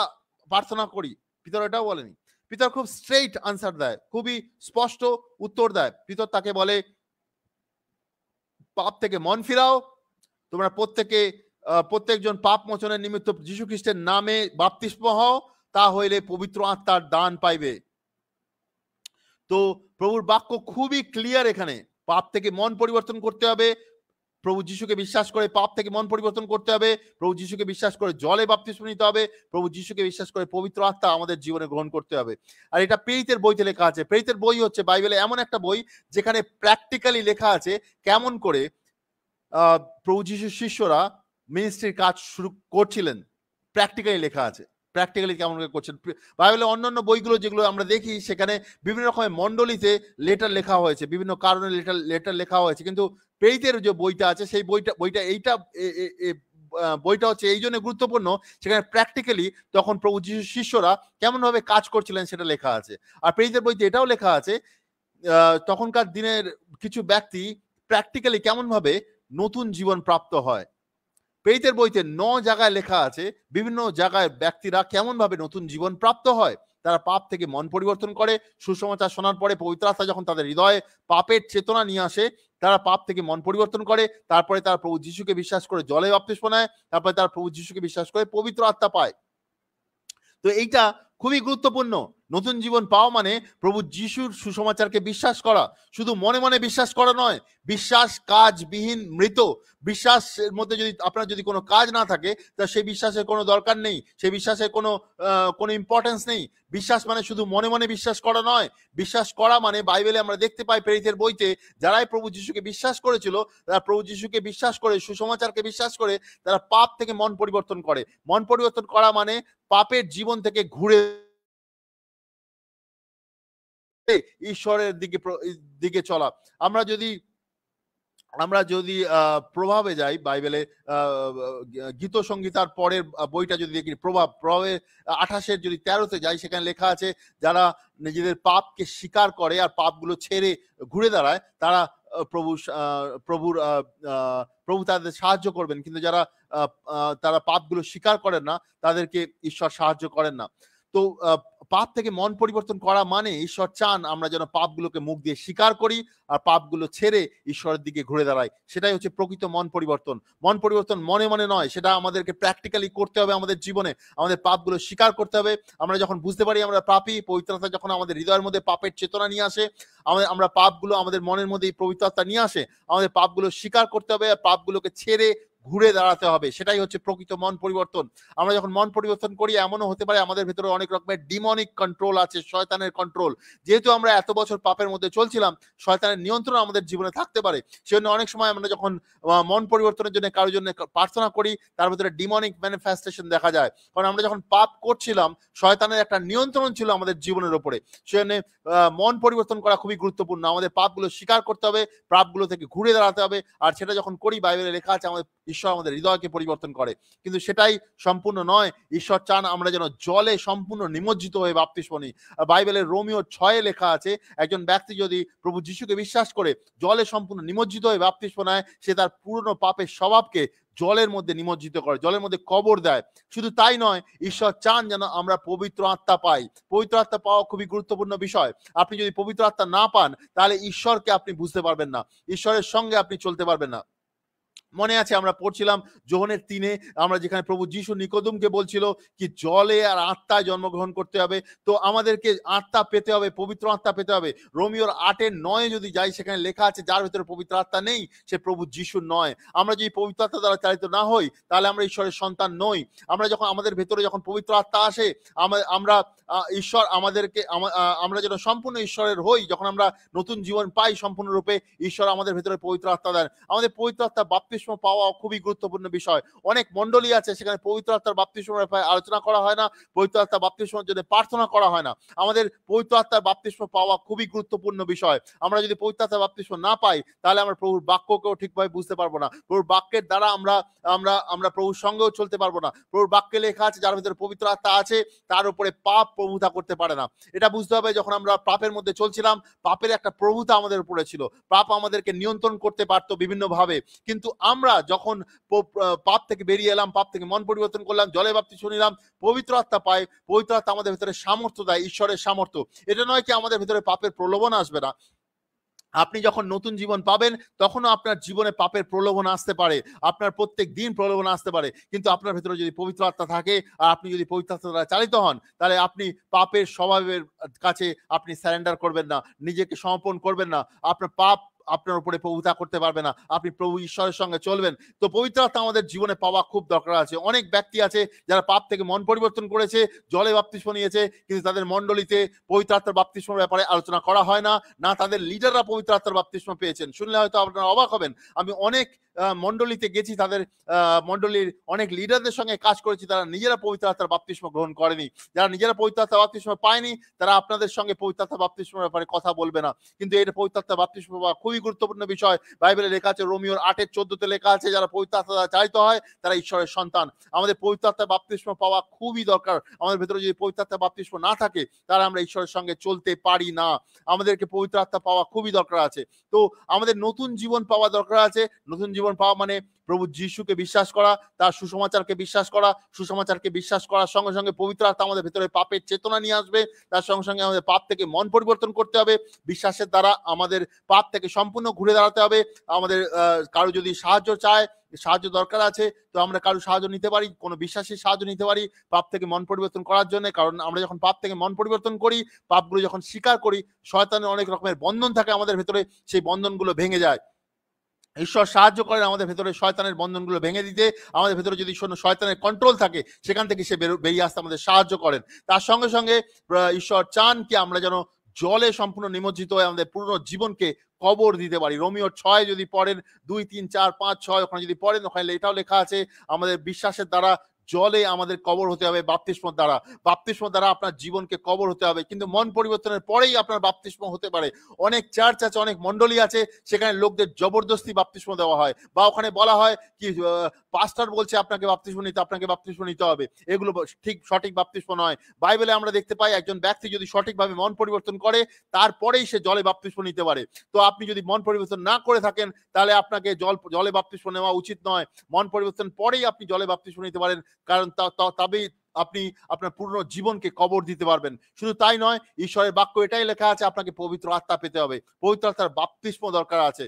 প্রার্থনা করি। পিতর এটাও বলেনি। পিতর খুব স্ট্রেইট আনসার দেয়, খুবই স্পষ্ট উত্তর দেয়। পিতর তাকে বলে, পাপ থেকে মন ফিরাও, তোমরা প্রত্যেকজন পাপ মোচনের নিমিত্ত যীশু খ্রিস্টের নামে বাপ্তিস্ম হও, তা হইলে পবিত্র আত্মার দান পাইবে। তো প্রভুর বাক্য খুবই ক্লিয়ার এখানে। পাপ থেকে মন পরিবর্তন করতে হবে, প্রভু যিশুকে বিশ্বাস করে পাপ থেকে মন পরিবর্তন করতে হবে, প্রভু যিশুকে বিশ্বাস করে জলে বাপ্তিস্ম নিতে হবে, প্রভু যিশুকে বিশ্বাস করে পবিত্র আত্মা আমাদের জীবনে গ্রহণ করতে হবে। আর এটা প্রেরিতের বইতে লেখা আছে। প্রেরিতের বই হচ্ছে বাইবেলে এমন একটা বই যেখানে প্র্যাকটিক্যালি লেখা আছে কেমন করে প্রভু যিশুর শিষ্যরা মিনিস্ট্রির কাজ শুরু করছিলেন। প্র্যাকটিক্যালি লেখা আছে, প্র্যাকটিক্যালি কেমন করে করছেন। বাইবেলে অন্যান্য বইগুলো যেগুলো আমরা দেখি সেখানে বিভিন্ন রকমের মণ্ডলীতে লেটার লেখা হয়েছে, বিভিন্ন কারণে লেটার লেখা হয়েছে, কিন্তু প্রেরিতের যে বইটা আছে সেই বইটা হচ্ছে এই জন্য গুরুত্বপূর্ণ, সেখানে প্র্যাকটিক্যালি তখন প্রভু যিশুর শিষ্যরা কেমন ভাবে কাজ করছিলেন সেটা লেখা আছে। আর প্রেরিতের বইতে এটাও লেখা আছে তখনকার দিনের কিছু ব্যক্তি প্র্যাকটিক্যালি কেমন ভাবে নতুন জীবন প্রাপ্ত হয়। প্রেরিতের বইতে 9 জায়গায় লেখা আছে বিভিন্ন জায়গায় ব্যক্তিরা কেমন ভাবে নতুন জীবন প্রাপ্ত হয়। তারা পাপ থেকে মন পরিবর্তন করে, সুসমাচার শোনার পরে পবিত্র আত্মা যখন তাদের হৃদয়ে পাপের চেতনা নিয়ে আসে, তারা পাপ থেকে মন পরিবর্তন করে, তারপরে তারা প্রভু যিশুকে বিশ্বাস করে জলে বাপ্তিস্ম নেয়, তারপরে তারা প্রভু যিশুকে বিশ্বাস করে পবিত্র আত্মা পায়। তো এইটা খুবই গুরুত্বপূর্ণ। নতুন জীবন পাওয়া মানে প্রভু যিশুর সুসমাচারকে বিশ্বাস করা, শুধু মনে মনে বিশ্বাস করা নয়, বিশ্বাস কাজবিহীন মৃত। বিশ্বাসের মধ্যে যদি আপনার যদি কোনো কাজ না থাকে, তা সেই বিশ্বাসের কোনো দরকার নেই, সেই বিশ্বাসের কোনো ইম্পর্টেন্স নেই। বিশ্বাস মানে শুধু মনে মনে বিশ্বাস করা নয়, বিশ্বাস করা মানে বাইবেলে আমরা দেখতে পাই প্রেরিতের বইতে যারাই প্রভু যিশুকে বিশ্বাস করেছিল, তারা প্রভু যিশুকে বিশ্বাস করে সুসমাচারকে বিশ্বাস করে তারা পাপ থেকে মন পরিবর্তন করে। মন পরিবর্তন করা মানে পাপের জীবন থেকে ঘুরে ঈশ্বরের দিকে চলা। আমরা যদি প্রভাবে যাই, বাইবেলে গীত সংগীতার পরের বইটা যদি দেখি, প্রভাবে 28 যদি 13-তে যাই, সেখানে লেখা আছে যারা নিজেদের পাপকে স্বীকার করে আর পাপগুলো ছেড়ে ঘুরে দাঁড়ায়, তারা প্রভু তাদের সাহায্য করবেন, কিন্তু যারা তারা পাপগুলো স্বীকার করেন না তাদেরকে ঈশ্বর সাহায্য করেন না। তো পাপ থেকে মন পরিবর্তন করা মানে ঈশ্বর চান আমরা যেন পাপগুলোকে মুখ দিয়ে স্বীকার করি আর পাপগুলো ছেড়ে ঈশ্বরের দিকে ঘুরে দাঁড়াই। সেটাই হচ্ছে প্রকৃত মন পরিবর্তন। মন পরিবর্তন মনে মনে নয়, সেটা আমাদেরকে প্র্যাকটিক্যালি করতে হবে। আমাদের জীবনে আমাদের পাপগুলো স্বীকার করতে হবে। আমরা যখন বুঝতে পারি আমরা পাপী, পবিত্রতা যখন আমাদের হৃদয়ের মধ্যে পাপের চেতনা নিয়ে আসে, আমরা পাপগুলো আমাদের মনের মধ্যে পবিত্রতা নিয়ে আসে, আমাদের পাপগুলো স্বীকার করতে হবে আর পাপগুলোকে ছেড়ে ঘুরে দাঁড়াতে হবে। সেটাই হচ্ছে প্রকৃত মন পরিবর্তন। আমরা যখন মন পরিবর্তন করি, এমনও হতে পারে আমাদের ভেতরে অনেক রকমের ডিমনিক কন্ট্রোল আছে, শয়তানের কন্ট্রোল। যেহেতু আমরা এত বছর পাপের মধ্যে চলছিলাম, শয়তানের নিয়ন্ত্রণ আমাদের জীবনে থাকতে পারে। সেজন্য অনেক সময় আমরা যখন মন পরিবর্তনের জন্য কারোর জন্য প্রার্থনা করি, তার ভেতরে ডিমনিক ম্যানিফেস্টেশন দেখা যায়। কারণ আমরা যখন পাপ করছিলাম, শয়তানের একটা নিয়ন্ত্রণ ছিল আমাদের জীবনের উপরে। সেজন্য মন পরিবর্তন করা খুবই গুরুত্বপূর্ণ। আমাদের পাপগুলো স্বীকার করতে হবে, পাপগুলো থেকে ঘুরে দাঁড়াতে হবে। আর সেটা যখন করি, বাইবেলে লেখা আছে আমাদের ঈশ্বর আমাদের হৃদয়কে পরিবর্তন করে। কিন্তু সেটাই সম্পূর্ণ নয়। ঈশ্বর চান আমরা যেন জলে সম্পূর্ণ নিমজ্জিত হয়ে বাপ্তিস্ম নিই। বাইবেলের রোমিও 6 লেখা আছে, একজন ব্যক্তি যদি প্রভু যিশুকে বিশ্বাস করে জলে সম্পূর্ণ নিমজ্জিত হয়ে বাপ্তিস্ম নেয়, সে তার পুরনো পাপের স্বভাবকে জলের মধ্যে নিমজ্জিত করে, জলের মধ্যে কবর দেয়। শুধু তাই নয়, ঈশ্বর চান যেন আমরা পবিত্র আত্মা পাই। পবিত্র আত্মা পাওয়া খুবই গুরুত্বপূর্ণ বিষয়। আপনি যদি পবিত্র আত্মা না পান, তাহলে ঈশ্বরকে আপনি বুঝতে পারবেন না, ঈশ্বরের সঙ্গে আপনি চলতে পারবেন না। মনে আছে আমরা পড়ছিলাম যোহনের 3-এ, আমরা যেখানে প্রভু যিশু নিকোদমকে বলছিল কি জলে আর আত্মায় জন্মগ্রহণ করতে হবে। তো আমাদেরকে আত্মা পেতে হবে, পবিত্র আত্মা পেতে হবে। রোমিওর 8-9 যদি যাই, সেখানে লেখা আছে যার ভিতরে পবিত্র আত্মা নেই সে প্রভু যিশুর নয়। আমরা যদি পবিত্র আত্মা দ্বারা চালিত না হই, তাহলে আমরা ঈশ্বরের সন্তান নই। আমরা যখন আমাদের ভেতরে যখন পবিত্র আত্মা আসে, আমরা ঈশ্বর আমাদেরকে আমরা যেন সম্পূর্ণ ঈশ্বরের হই। যখন আমরা নতুন জীবন পাই সম্পূর্ণরূপে, ঈশ্বর আমাদের ভেতরে পবিত্র আত্মা দেন। আমাদের পবিত্র আত্মা বাপ্তিস্ম পাওয়া খুবই গুরুত্বপূর্ণ বিষয়। অনেক মণ্ডলী আছে সেখানে পবিত্র আত্মার বাপ্তিস্মের ব্যাপারে আলোচনা করা হয় না, পবিত্র আত্মার বাপ্তিস্মের জন্য প্রার্থনা করা হয় না। আমাদের পবিত্র আত্মার বাপ্তিস্ম পাওয়া খুবই গুরুত্বপূর্ণ বিষয়। আমরা যদি পবিত্র আত্মার বাপ্তিস্ম না পাই, তাহলে আমরা প্রভুর বাক্যকেও ঠিকভাবে বুঝতে পারবো না। প্রভুর বাক্যের দ্বারা আমরা প্রভুর সঙ্গেও চলতে পারবো না। প্রভুর বাক্যে লেখা আছে যার ভিতরে পবিত্র আত্মা আছে তার উপরে পাপ প্রভুতা করতে পারে না। এটা বুঝতে হবে। যখন আমরা পাপের মধ্যে চলছিলাম, পাপের একটা প্রভুতা আমাদের উপরে ছিল। পাপ আমাদেরকে নিয়ন্ত্রণ করতে পারতো বিভিন্ন ভাবে। কিন্তু আমরা যখন পাপ থেকে বেরিয়ে এলাম, পাপ থেকে মন পরিবর্তন করলাম, জলে বাপ্তিস্ম নিলাম, পবিত্র আত্মা পাই। পবিত্র আত্মা আমাদের ভিতরে সামর্থ্য দেয়, ঈশ্বরের সামর্থ্য। এটা নয় কি আমাদের ভিতরে পাপের প্রলোভন আসবে না। আপনি যখন নতুন জীবন পাবেন, তখনও আপনার জীবনে পাপের প্রলোভন আসতে পারে, আপনার প্রত্যেক দিন প্রলোভন আসতে পারে। কিন্তু আপনার ভেতরে যদি পবিত্র আত্মা থাকে আর আপনি যদি পবিত্র আত্মা দ্বারা চালিত হন, তাহলে আপনি পাপের স্বভাবের কাছে আপনি স্যারেন্ডার করবেন না, নিজেকে সমর্পণ করবেন না। আপনার পাপ আপনার উপরে প্রভুতা করতে পারবে না, আপনি প্রভু ঈশ্বরের সঙ্গে চলবেন। তো পবিত্র আত্মা আমাদের জীবনে পাওয়া খুব দরকার আছে। অনেক ব্যক্তি আছে যারা পাপ থেকে মন পরিবর্তন করেছে, জলে বাপ্তিস্ম নিয়েছে, কিন্তু তাদের মণ্ডলীতে পবিত্র আত্মার বাপ্তিস্মের ব্যাপারে আলোচনা করা হয় না, না তাদের লিডাররা পবিত্র আত্মার বাপ্তিস্ম পেয়েছেন। শুনলে হয়তো আপনারা অবাক হবেন। আমি অনেক মণ্ডলীতে গেছি, তাদের মণ্ডলীর অনেক লিডারদের সঙ্গে কাজ করেছি, তারা নিজেরা পবিত্র আত্মার বাপ্তিস্ম গ্রহণ করেনি। যারা নিজেরা পবিত্র আত্মার বাপ্তিস্ম পায়নি, তারা আপনাদের সঙ্গে পবিত্র আত্মার বাপ্তিস্মের ব্যাপারে কথা বলবে না। কিন্তু এটা পবিত্র আত্মার বাপ্তিস্ম পাওয়া খুবই গুরুত্বপূর্ণ বিষয়। বাইবেলে লেখা আছে, রোমিওর 8-14 লেখা আছে, যারা পবিত্র আত্মা দ্বারা চালিত হয় তারা ঈশ্বরের সন্তান। আমাদের পবিত্র আত্মার বাপ্তিস্ম পাওয়া খুবই দরকার। আমাদের ভেতরে যদি পবিত্র আত্মার বাপ্তিস্ম না থাকে, তাহলে আমরা ঈশ্বরের সঙ্গে চলতে পারি না। আমাদেরকে পবিত্র আত্মা পাওয়া খুবই দরকার আছে। তো আমাদের নতুন জীবন পাওয়া দরকার আছে। নতুন জীবন পাওয়া মানে প্রভু যিশুকে বিশ্বাস করা, তার সুসমাচারকে বিশ্বাস করা। সুসমাচারকে বিশ্বাস করার সঙ্গে সঙ্গে পবিত্র আত্মা আমাদের ভেতরে পাপের চেতনা নিয়ে আসবে। তার সঙ্গে সঙ্গে আমাদের পাপ থেকে মন পরিবর্তন করতে হবে। বিশ্বাসের দ্বারা আমাদের পাপ থেকে সম্পূর্ণ ঘুরে দাঁড়াতে হবে। আমাদের কারো যদি সাহায্য দরকার আছে, তো আমরা কারো সাহায্য নিতে পারি, কোনো বিশ্বাসের সাহায্য নিতে পারি পাপ থেকে মন পরিবর্তন করার জন্য। কারণ আমরা যখন পাপ থেকে মন পরিবর্তন করি, পাপগুলো যখন স্বীকার করি, শয়তানের অনেক রকমের বন্ধন থাকে আমাদের ভেতরে, সেই বন্ধনগুলো ভেঙে যায়। ঈশ্বর সাহায্য করেন আমাদের ভেতরে শয়তানের বন্ধনগুলো ভেঙে দিতে। আমাদের ভেতরে যদি শয়তানের কন্ট্রোল থাকে, সেখান থেকে সে বেরিয়ে আসতে আমাদের সাহায্য করেন। তার সঙ্গে সঙ্গে ঈশ্বর চান কি আমরা যেন জলে সম্পূর্ণ নিমজ্জিত হয়ে আমাদের পুরনো জীবনকে কবর দিতে পারি। রোমিও 6 যদি পড়েন, 2, 3, 4, 5, 6 ওখানে যদি পড়েন, ওখানে এটাও লেখা আছে আমাদের বিশ্বাসের দ্বারা জলে আমাদের কবর হতে হবে। বাপ্তিস্ম দ্বারা আপনার জীবনকে কবর হতে হবে। কিন্তু মন পরিবর্তনের পরেই আপনার বাপ্তিস্ম হতে পারে। অনেক চার্চ আছে, অনেক মণ্ডলী আছে, সেখানে লোকদের জবরদস্তি বাপ্তিস্ম দেওয়া হয়, বা ওখানে বলা হয় কি পাস্টার বলছে আপনাকে বাপ্তিস্ম নিতে, আপনাকে বাপ্তিস্ম নিতে হবে, এগুলো ঠিক সঠিক বাপ্তিস্ম নয়। বাইবেলে আমরা দেখতে পাই একজন ব্যক্তি যদি সঠিকভাবে মন পরিবর্তন করে তারপরেই সে জলে বাপ্তিস্ম নিতে পারে। তো আপনি যদি মন পরিবর্তন না করে থাকেন তাহলে আপনাকে জলে বাপ্তিস্ম নেওয়া উচিত নয়। মন পরিবর্তন পরেই আপনি জলে বাপ্তিস্ম নিতে পারেন, কারণ তবেই আপনি আপনার পূর্ণ জীবনকে কবর দিতে পারবেন। শুধু তাই নয়, ঈশ্বরের বাক্য এটাই লেখা আছে আপনাকে পবিত্র আত্মা পেতে হবে, পবিত্র আত্মার বাপ্তিস্ম দরকার আছে।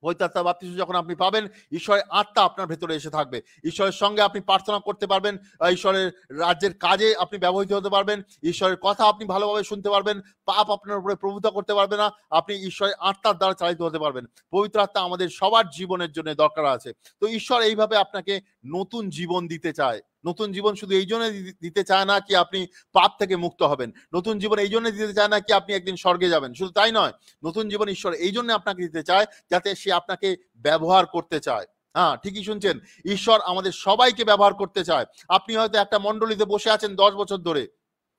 পবিত্র আত্মার বাপ্তিস্ম যখন আপনি পাবেন, ঈশ্বরের আত্মা আপনার ভেতরে এসে থাকবে, ঈশ্বরের সঙ্গে আপনি প্রার্থনা করতে পারবেন, ঈশ্বরের রাজ্যের কাজে আপনি ব্যবহৃত হতে পারবেন, ঈশ্বরের কথা আপনি ভালোভাবে শুনতে পারবেন, পাপ আপনার উপরে প্রভুত্ব করতে পারবে না, আপনি ঈশ্বরের আত্মার দ্বারা চালিত হতে পারবেন। পবিত্র আত্মা আমাদের সবার জীবনের জন্য দরকার আছে। তো ঈশ্বর এইভাবে আপনাকে নতুন জীবন দিতে চায়। নতুন জীবন শুধু এই জন্য দিতে চায় না কি আপনি পাপ থেকে মুক্ত হবেন, নতুন জীবন এই জন্য দিতে চায় না কি আপনি একদিন স্বর্গে যাবেন, শুধু তাই নয়, নতুন জীবন ঈশ্বর এই জন্য আপনাকে দিতে চায় যাতে সে আপনাকে ব্যবহার করতে চায়। হ্যাঁ, ঠিকই শুনছেন, ঈশ্বর আমাদের সবাইকে ব্যবহার করতে চায়। আপনি হয়তো একটা মণ্ডলীতে বসে আছেন 10 বছর ধরে,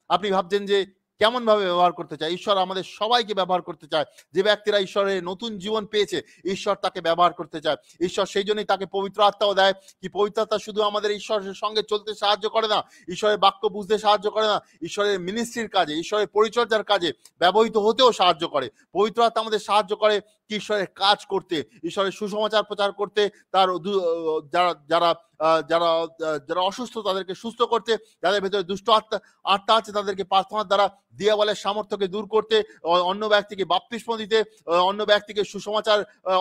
আপনি ভাবছেন যে কেমন ভাবে ব্যবহার করতে চায়। ঈশ্বর আমাদের সবাইকে ব্যবহার করতে চায়। যে ব্যক্তিরা ঈশ্বরের নতুন জীবন পেয়েছে, ঈশ্বর তাকে ব্যবহার করতে চায়। ঈশ্বর সেই জন্যই তাকে পবিত্র আত্মাও দেয়। কি পবিত্র আত্মা শুধু আমাদের ঈশ্বরের সঙ্গে চলতে সাহায্য করে না, ঈশ্বরের বাক্য বুঝতে সাহায্য করে না, ঈশ্বরের মিনিস্ট্রির কাজে, ঈশ্বরের পরিচর্যার কাজে ব্যবহৃত হতেও সাহায্য করে। পবিত্র আত্মা আমাদের সাহায্য করে কি ঈশ্বরের কাজ করতে, ঈশ্বরের সুসমাচার প্রচার করতে, তার যারা যারা যারা যারা অসুস্থ তাদেরকে সুস্থ করতে, যাদের ভেতরে দুষ্ট আত্মা আছে তাদেরকে প্রার্থনার দ্বারা দিয়াবলের সামর্থ্যকে দূর করতে, অন্য ব্যক্তিকে বাপ্তিস্ম দিতে, অন্য ব্যক্তিকে সুসমাচার,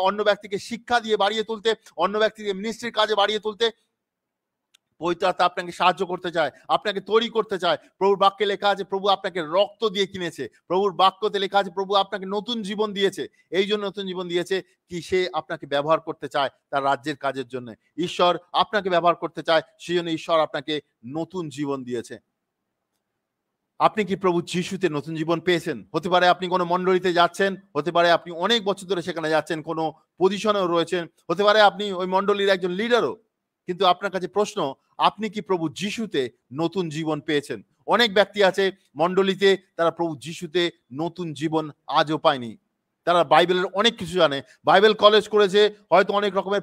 অন্য ব্যক্তিকে শিক্ষা দিয়ে বাড়িয়ে তুলতে, অন্য ব্যক্তিকে মিনিস্ট্রির কাজে বাড়িয়ে তুলতে পবিত্র আত্মা আপনাকে সাহায্য করতে চায়, আপনাকে তৈরি করতে চায়। প্রভুর বাক্যে লেখা আছে প্রভু আপনাকে রক্ত দিয়ে কিনেছে, প্রভুর বাক্যতে লেখা আছে প্রভু আপনাকে নতুন জীবন দিয়েছে। এই জন্য নতুন জীবন দিয়েছে কি সে আপনাকে ব্যবহার করতে চায় তার রাজ্যের কাজের জন্য। ঈশ্বর আপনাকে ব্যবহার করতে চায়, সেই জন্য ঈশ্বর আপনাকে নতুন জীবন দিয়েছে। আপনি কি প্রভু যিশুতে নতুন জীবন পেয়েছেন? হতে পারে আপনি কোনো মণ্ডলীতে যাচ্ছেন, হতে পারে আপনি অনেক বছর ধরে সেখানে যাচ্ছেন, কোনো পজিশনেও রয়েছেন, হতে পারে আপনি ওই মণ্ডলীর একজন লিডারও, কিন্তু আপনার কাছে প্রশ্ন, আপনি কি প্রভু যিশুতে নতুন জীবন পেয়েছেন? অনেক ব্যক্তি আছে মণ্ডলীতে, তারা প্রভু যিশুতে নতুন জীবন আজও পায়নি। তারা বাইবেলের অনেক কিছু জানে, বাইবেল কলেজ করেছে, হয়তো অনেক রকমের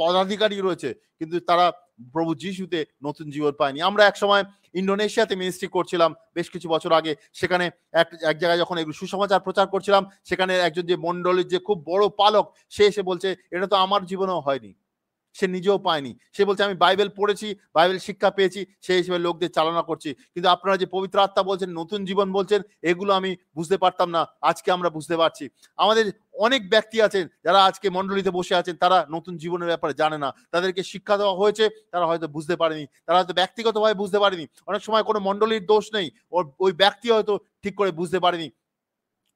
পদাধিকারী রয়েছে, কিন্তু তারা প্রভু যিশুতে নতুন জীবন পায়নি। আমরা এক সময় ইন্দোনেশিয়াতে মিনিস্ট্রি করছিলাম বেশ কিছু বছর আগে। সেখানে এক জায়গায় যখন এগুলো সুসমাচার প্রচার করছিলাম, সেখানে একজন যে মণ্ডলীর যে খুব বড় পালক, সে এসে বলছে এটা তো আমার জীবনেও হয়নি, সে নিজেও পায়নি। সে বলছে আমি বাইবেল পড়েছি, বাইবেল শিক্ষা পেয়েছি, সেই হিসেবে লোকদের চালনা করছি, কিন্তু আপনারা যে পবিত্র আত্মা বলছেন, নতুন জীবন বলছেন, এগুলো আমি বুঝতে পারতাম না, আজকে আমরা বুঝতে পারছি। আমাদের অনেক ব্যক্তি আছেন যারা আজকে মণ্ডলীতে বসে আছেন, তারা নতুন জীবনের ব্যাপারে জানে না, তাদেরকে শিক্ষা দেওয়া হয়েছে, তারা হয়তো বুঝতে পারেনি, তারা হয়তো ব্যক্তিগতভাবে বুঝতে পারেনি। অনেক সময় কোনো মণ্ডলীর দোষ নেই, ওই ব্যক্তি হয়তো ঠিক করে বুঝতে পারেনি।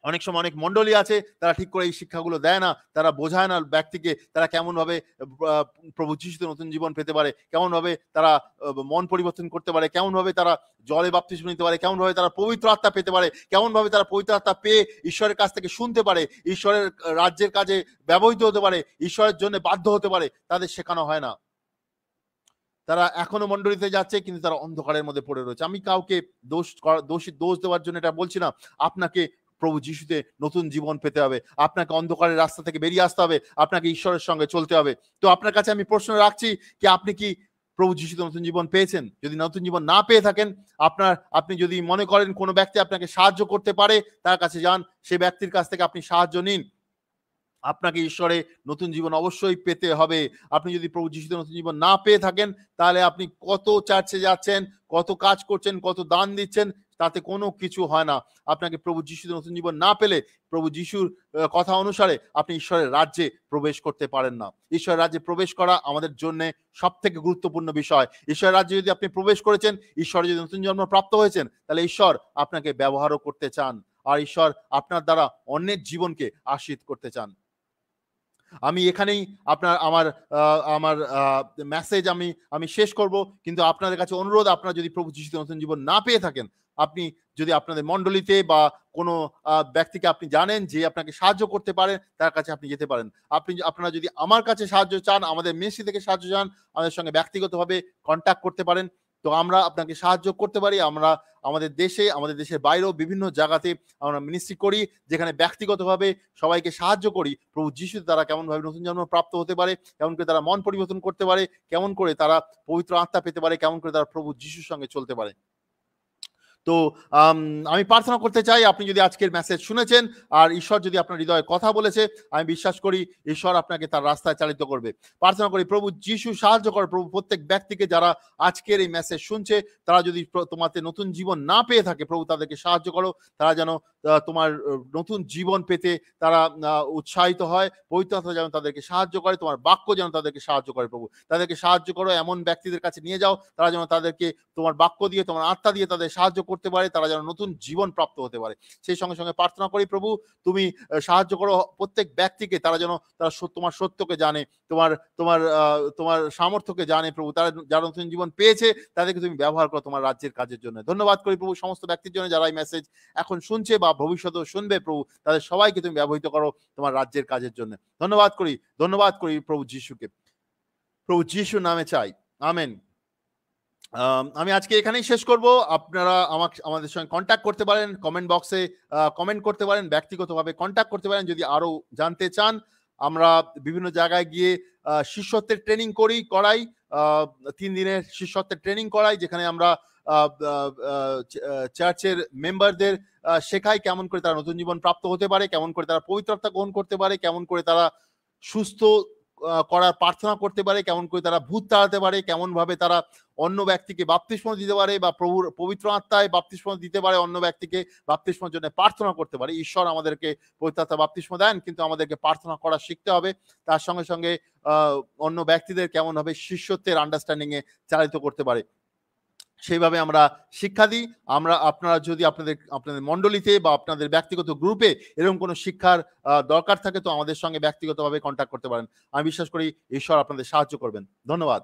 অনেক সময় অনেক মণ্ডলী আছে তারা ঠিক করে এই শিক্ষাগুলো দেয় না, তারা বোঝায় না ব্যক্তিকে তারা কেমন ভাবে প্রভু যিশুতে নতুন জীবন পেতে পারে, কেমন ভাবে তারা মন পরিবর্তন করতে পারে, কেমন ভাবে তারা জলে বাপ্তিস্ম নিতে পারে, কেমন ভাবে তারা পবিত্র আত্মা পেতে পারে, কেমন ভাবে তারা পবিত্র আত্মা পেয়ে ঈশ্বরের কাছ থেকে শুনতে পারে, ঈশ্বরের রাজ্যের কাজে ব্যবহৃত হতে পারে, ঈশ্বরের জন্য বাধ্য হতে পারে, তাদের শেখানো হয় না। তারা এখনো মণ্ডলীতে যাচ্ছে, কিন্তু তারা অন্ধকারের মধ্যে পড়ে রয়েছে। আমি কাউকে দোষ দেওয়ার জন্য এটা বলছি না। আপনাকে প্রভু যিশুতে নতুন জীবন পেতে হবে, আপনাকে অন্ধকারের রাস্তা থেকে বেরিয়ে আসতে হবে, আপনাকে ঈশ্বরের সঙ্গে চলতে হবে। তো আপনার কাছে আমি প্রশ্ন রাখছি কি আপনি কি প্রভু যিশুতে নতুন জীবন পেয়েছেন? যদি নতুন জীবন না পেয়ে থাকেন, আপনি যদি মনে করেন কোনো ব্যক্তি আপনাকে সাহায্য করতে পারে, তার কাছে যান, সে ব্যক্তির কাছ থেকে আপনি সাহায্য নিন। আপনাকে ঈশ্বরে নতুন জীবন অবশ্যই পেতে হবে। আপনি যদি প্রভু যিশুতে নতুন জীবন না পেয়ে থাকেন, তাহলে আপনি কত চার্চে যাচ্ছেন, কত কাজ করছেন, কত দান দিচ্ছেন, তাতে কোনো কিছু হয় না। আপনাকে প্রভু যিশুতে নতুন জীবন না পেলে, প্রভু যিশুর কথা অনুসারে আপনি ঈশ্বরের রাজ্যে প্রবেশ করতে পারেন না। ঈশ্বরের রাজ্যে প্রবেশ করা আমাদের জন্য সব থেকে গুরুত্বপূর্ণ বিষয়। ঈশ্বরের রাজ্যে যদি আপনি প্রবেশ করেছেন, ঈশ্বর যদি নতুন জন্ম প্রাপ্ত হয়েছেন, তাহলে ঈশ্বর আপনাকে ব্যবহারও করতে চান, আর ঈশ্বর আপনার দ্বারা অন্যের জীবনকে আশীর্বাদ করতে চান। আমি এখানেই আমার মেসেজ আমি শেষ করব, কিন্তু আপনাদের কাছে অনুরোধ, আপনারা যদি প্রভু যিশুতে নতুন জীবন না পেয়ে থাকেন, আপনি যদি আপনাদের মণ্ডলীতে বা কোনো ব্যক্তিকে আপনি জানেন যে আপনাকে সাহায্য করতে পারেন, তার কাছে আপনি যেতে পারেন। আপনারা যদি আমার কাছে সাহায্য চান, আমাদের মিনিস্ট্রি থেকে সাহায্য চান, আমাদের সঙ্গে ব্যক্তিগতভাবে কন্ট্যাক্ট করতে পারেন। তো আমরা আপনাকে সাহায্য করতে পারি। আমরা আমাদের দেশে, আমাদের দেশের বাইরেও বিভিন্ন জায়গাতে আমরা মিনিস্ট্রি করি, যেখানে ব্যক্তিগতভাবে সবাইকে সাহায্য করি প্রভু যিশুর দ্বারা কেমনভাবে নতুন জন্ম প্রাপ্ত হতে পারে, কেমন করে তারা মন পরিবর্তন করতে পারে, কেমন করে তারা পবিত্র আত্মা পেতে পারে, কেমন করে তারা প্রভু যিশুর সঙ্গে চলতে পারে। তো আমি প্রার্থনা করতে চাই, আপনি যদি আজকের মেসেজ শুনেছেন আর ঈশ্বর যদি আপনার হৃদয়ে কথা বলেছে, আমি বিশ্বাস করি ঈশ্বর আপনাকে তার রাস্তায় চালিত করবে। প্রার্থনা করি প্রভু যিশু সাহায্য করে প্রভু প্রত্যেক ব্যক্তিকে যারা আজকের এই মেসেজ শুনছে, তারা যদি তোমাতে নতুন জীবন না পেয়ে থাকে প্রভু তাদেরকে সাহায্য করো, তারা যেন তোমার নতুন জীবন পেতে তারা উৎসাহিত হয়, পবিত্র আত্মা যেন তাদেরকে সাহায্য করে, তোমার বাক্য যেন তাদেরকে সাহায্য করে প্রভু, তাদেরকে সাহায্য করো, এমন ব্যক্তিদের কাছে নিয়ে যাও তারা যেন তাদেরকে তোমার বাক্য দিয়ে, তোমার আত্মা দিয়ে তাদের সাহায্য করতে পারে, তারা যেন নতুন জীবন প্রাপ্ত হতে পারে। সেই সঙ্গে সঙ্গে প্রার্থনা করি প্রভু তুমি সাহায্য করো প্রত্যেক ব্যক্তিকে, তারা যেন তারা তোমার সত্যকে জানে, তোমার তোমার তোমার সামর্থ্যকে জানে প্রভু, তারা যারা নতুন জীবন পেয়েছে তাদেরকে তুমি ব্যবহার করো তোমার রাজ্যের কাজের জন্য। ধন্যবাদ করি প্রভু সমস্ত ব্যক্তির জন্য যারা এই মেসেজ এখন শুনছে বা ভবিষ্যতেও শুনবে প্রভু, তাদের সবাইকে তুমি ব্যবহৃত করো তোমার রাজ্যের কাজের জন্য। ধন্যবাদ করি প্রভু যিশুকে, প্রভু যিশুর নামে চাই, আমেন। আমি আজকে এখানেই শেষ করব। আপনারা আমাদের সঙ্গে কন্ট্যাক্ট করতে পারেন, কমেন্ট বক্সে কমেন্ট করতে পারেন, ব্যক্তিগতভাবে কন্ট্যাক্ট করতে পারেন যদি আরো জানতে চান। আমরা বিভিন্ন জায়গায় গিয়ে শিষ্যত্বের ট্রেনিং করাই 3 দিনের শিষ্যত্বের ট্রেনিং করাই, যেখানে আমরা চার্চের মেম্বারদের শেখাই কেমন করে তারা নতুন জীবন প্রাপ্ত হতে পারে, কেমন করে তারা পবিত্রতা গ্রহণ করতে পারে, কেমন করে তারা সুস্থ করার প্রার্থনা করতে পারে, কেমন করে তারা ভূত তাড়াতে পারে, কেমন ভাবে তারা অন্য ব্যক্তিকে বাপ্তিস্ম দিতে পারে বা প্রভুর পবিত্র আত্মায় বাপ্তিস্ম দিতে পারে, অন্য ব্যক্তিকে বাপ্তিস্মের জন্য প্রার্থনা করতে পারে। ঈশ্বর আমাদেরকে পবিত্র আত্মা বাপ্তিস্ম দেন, কিন্তু আমাদেরকে প্রার্থনা করা শিখতে হবে। তার সঙ্গে সঙ্গে অন্য ব্যক্তিদের কেমন ভাবে শিষ্যত্বের আন্ডারস্ট্যান্ডিং এ চালিত করতে পারে সেইভাবে আমরা শিক্ষা দিই। আপনারা যদি আপনাদের মণ্ডলীতে বা আপনাদের ব্যক্তিগত গ্রুপে এরকম কোনো শিক্ষার দরকার থাকে তো আমাদের সঙ্গে ব্যক্তিগতভাবে কন্ট্যাক্ট করতে পারেন। আমি বিশ্বাস করি ঈশ্বর আপনাদের সাহায্য করবেন। ধন্যবাদ।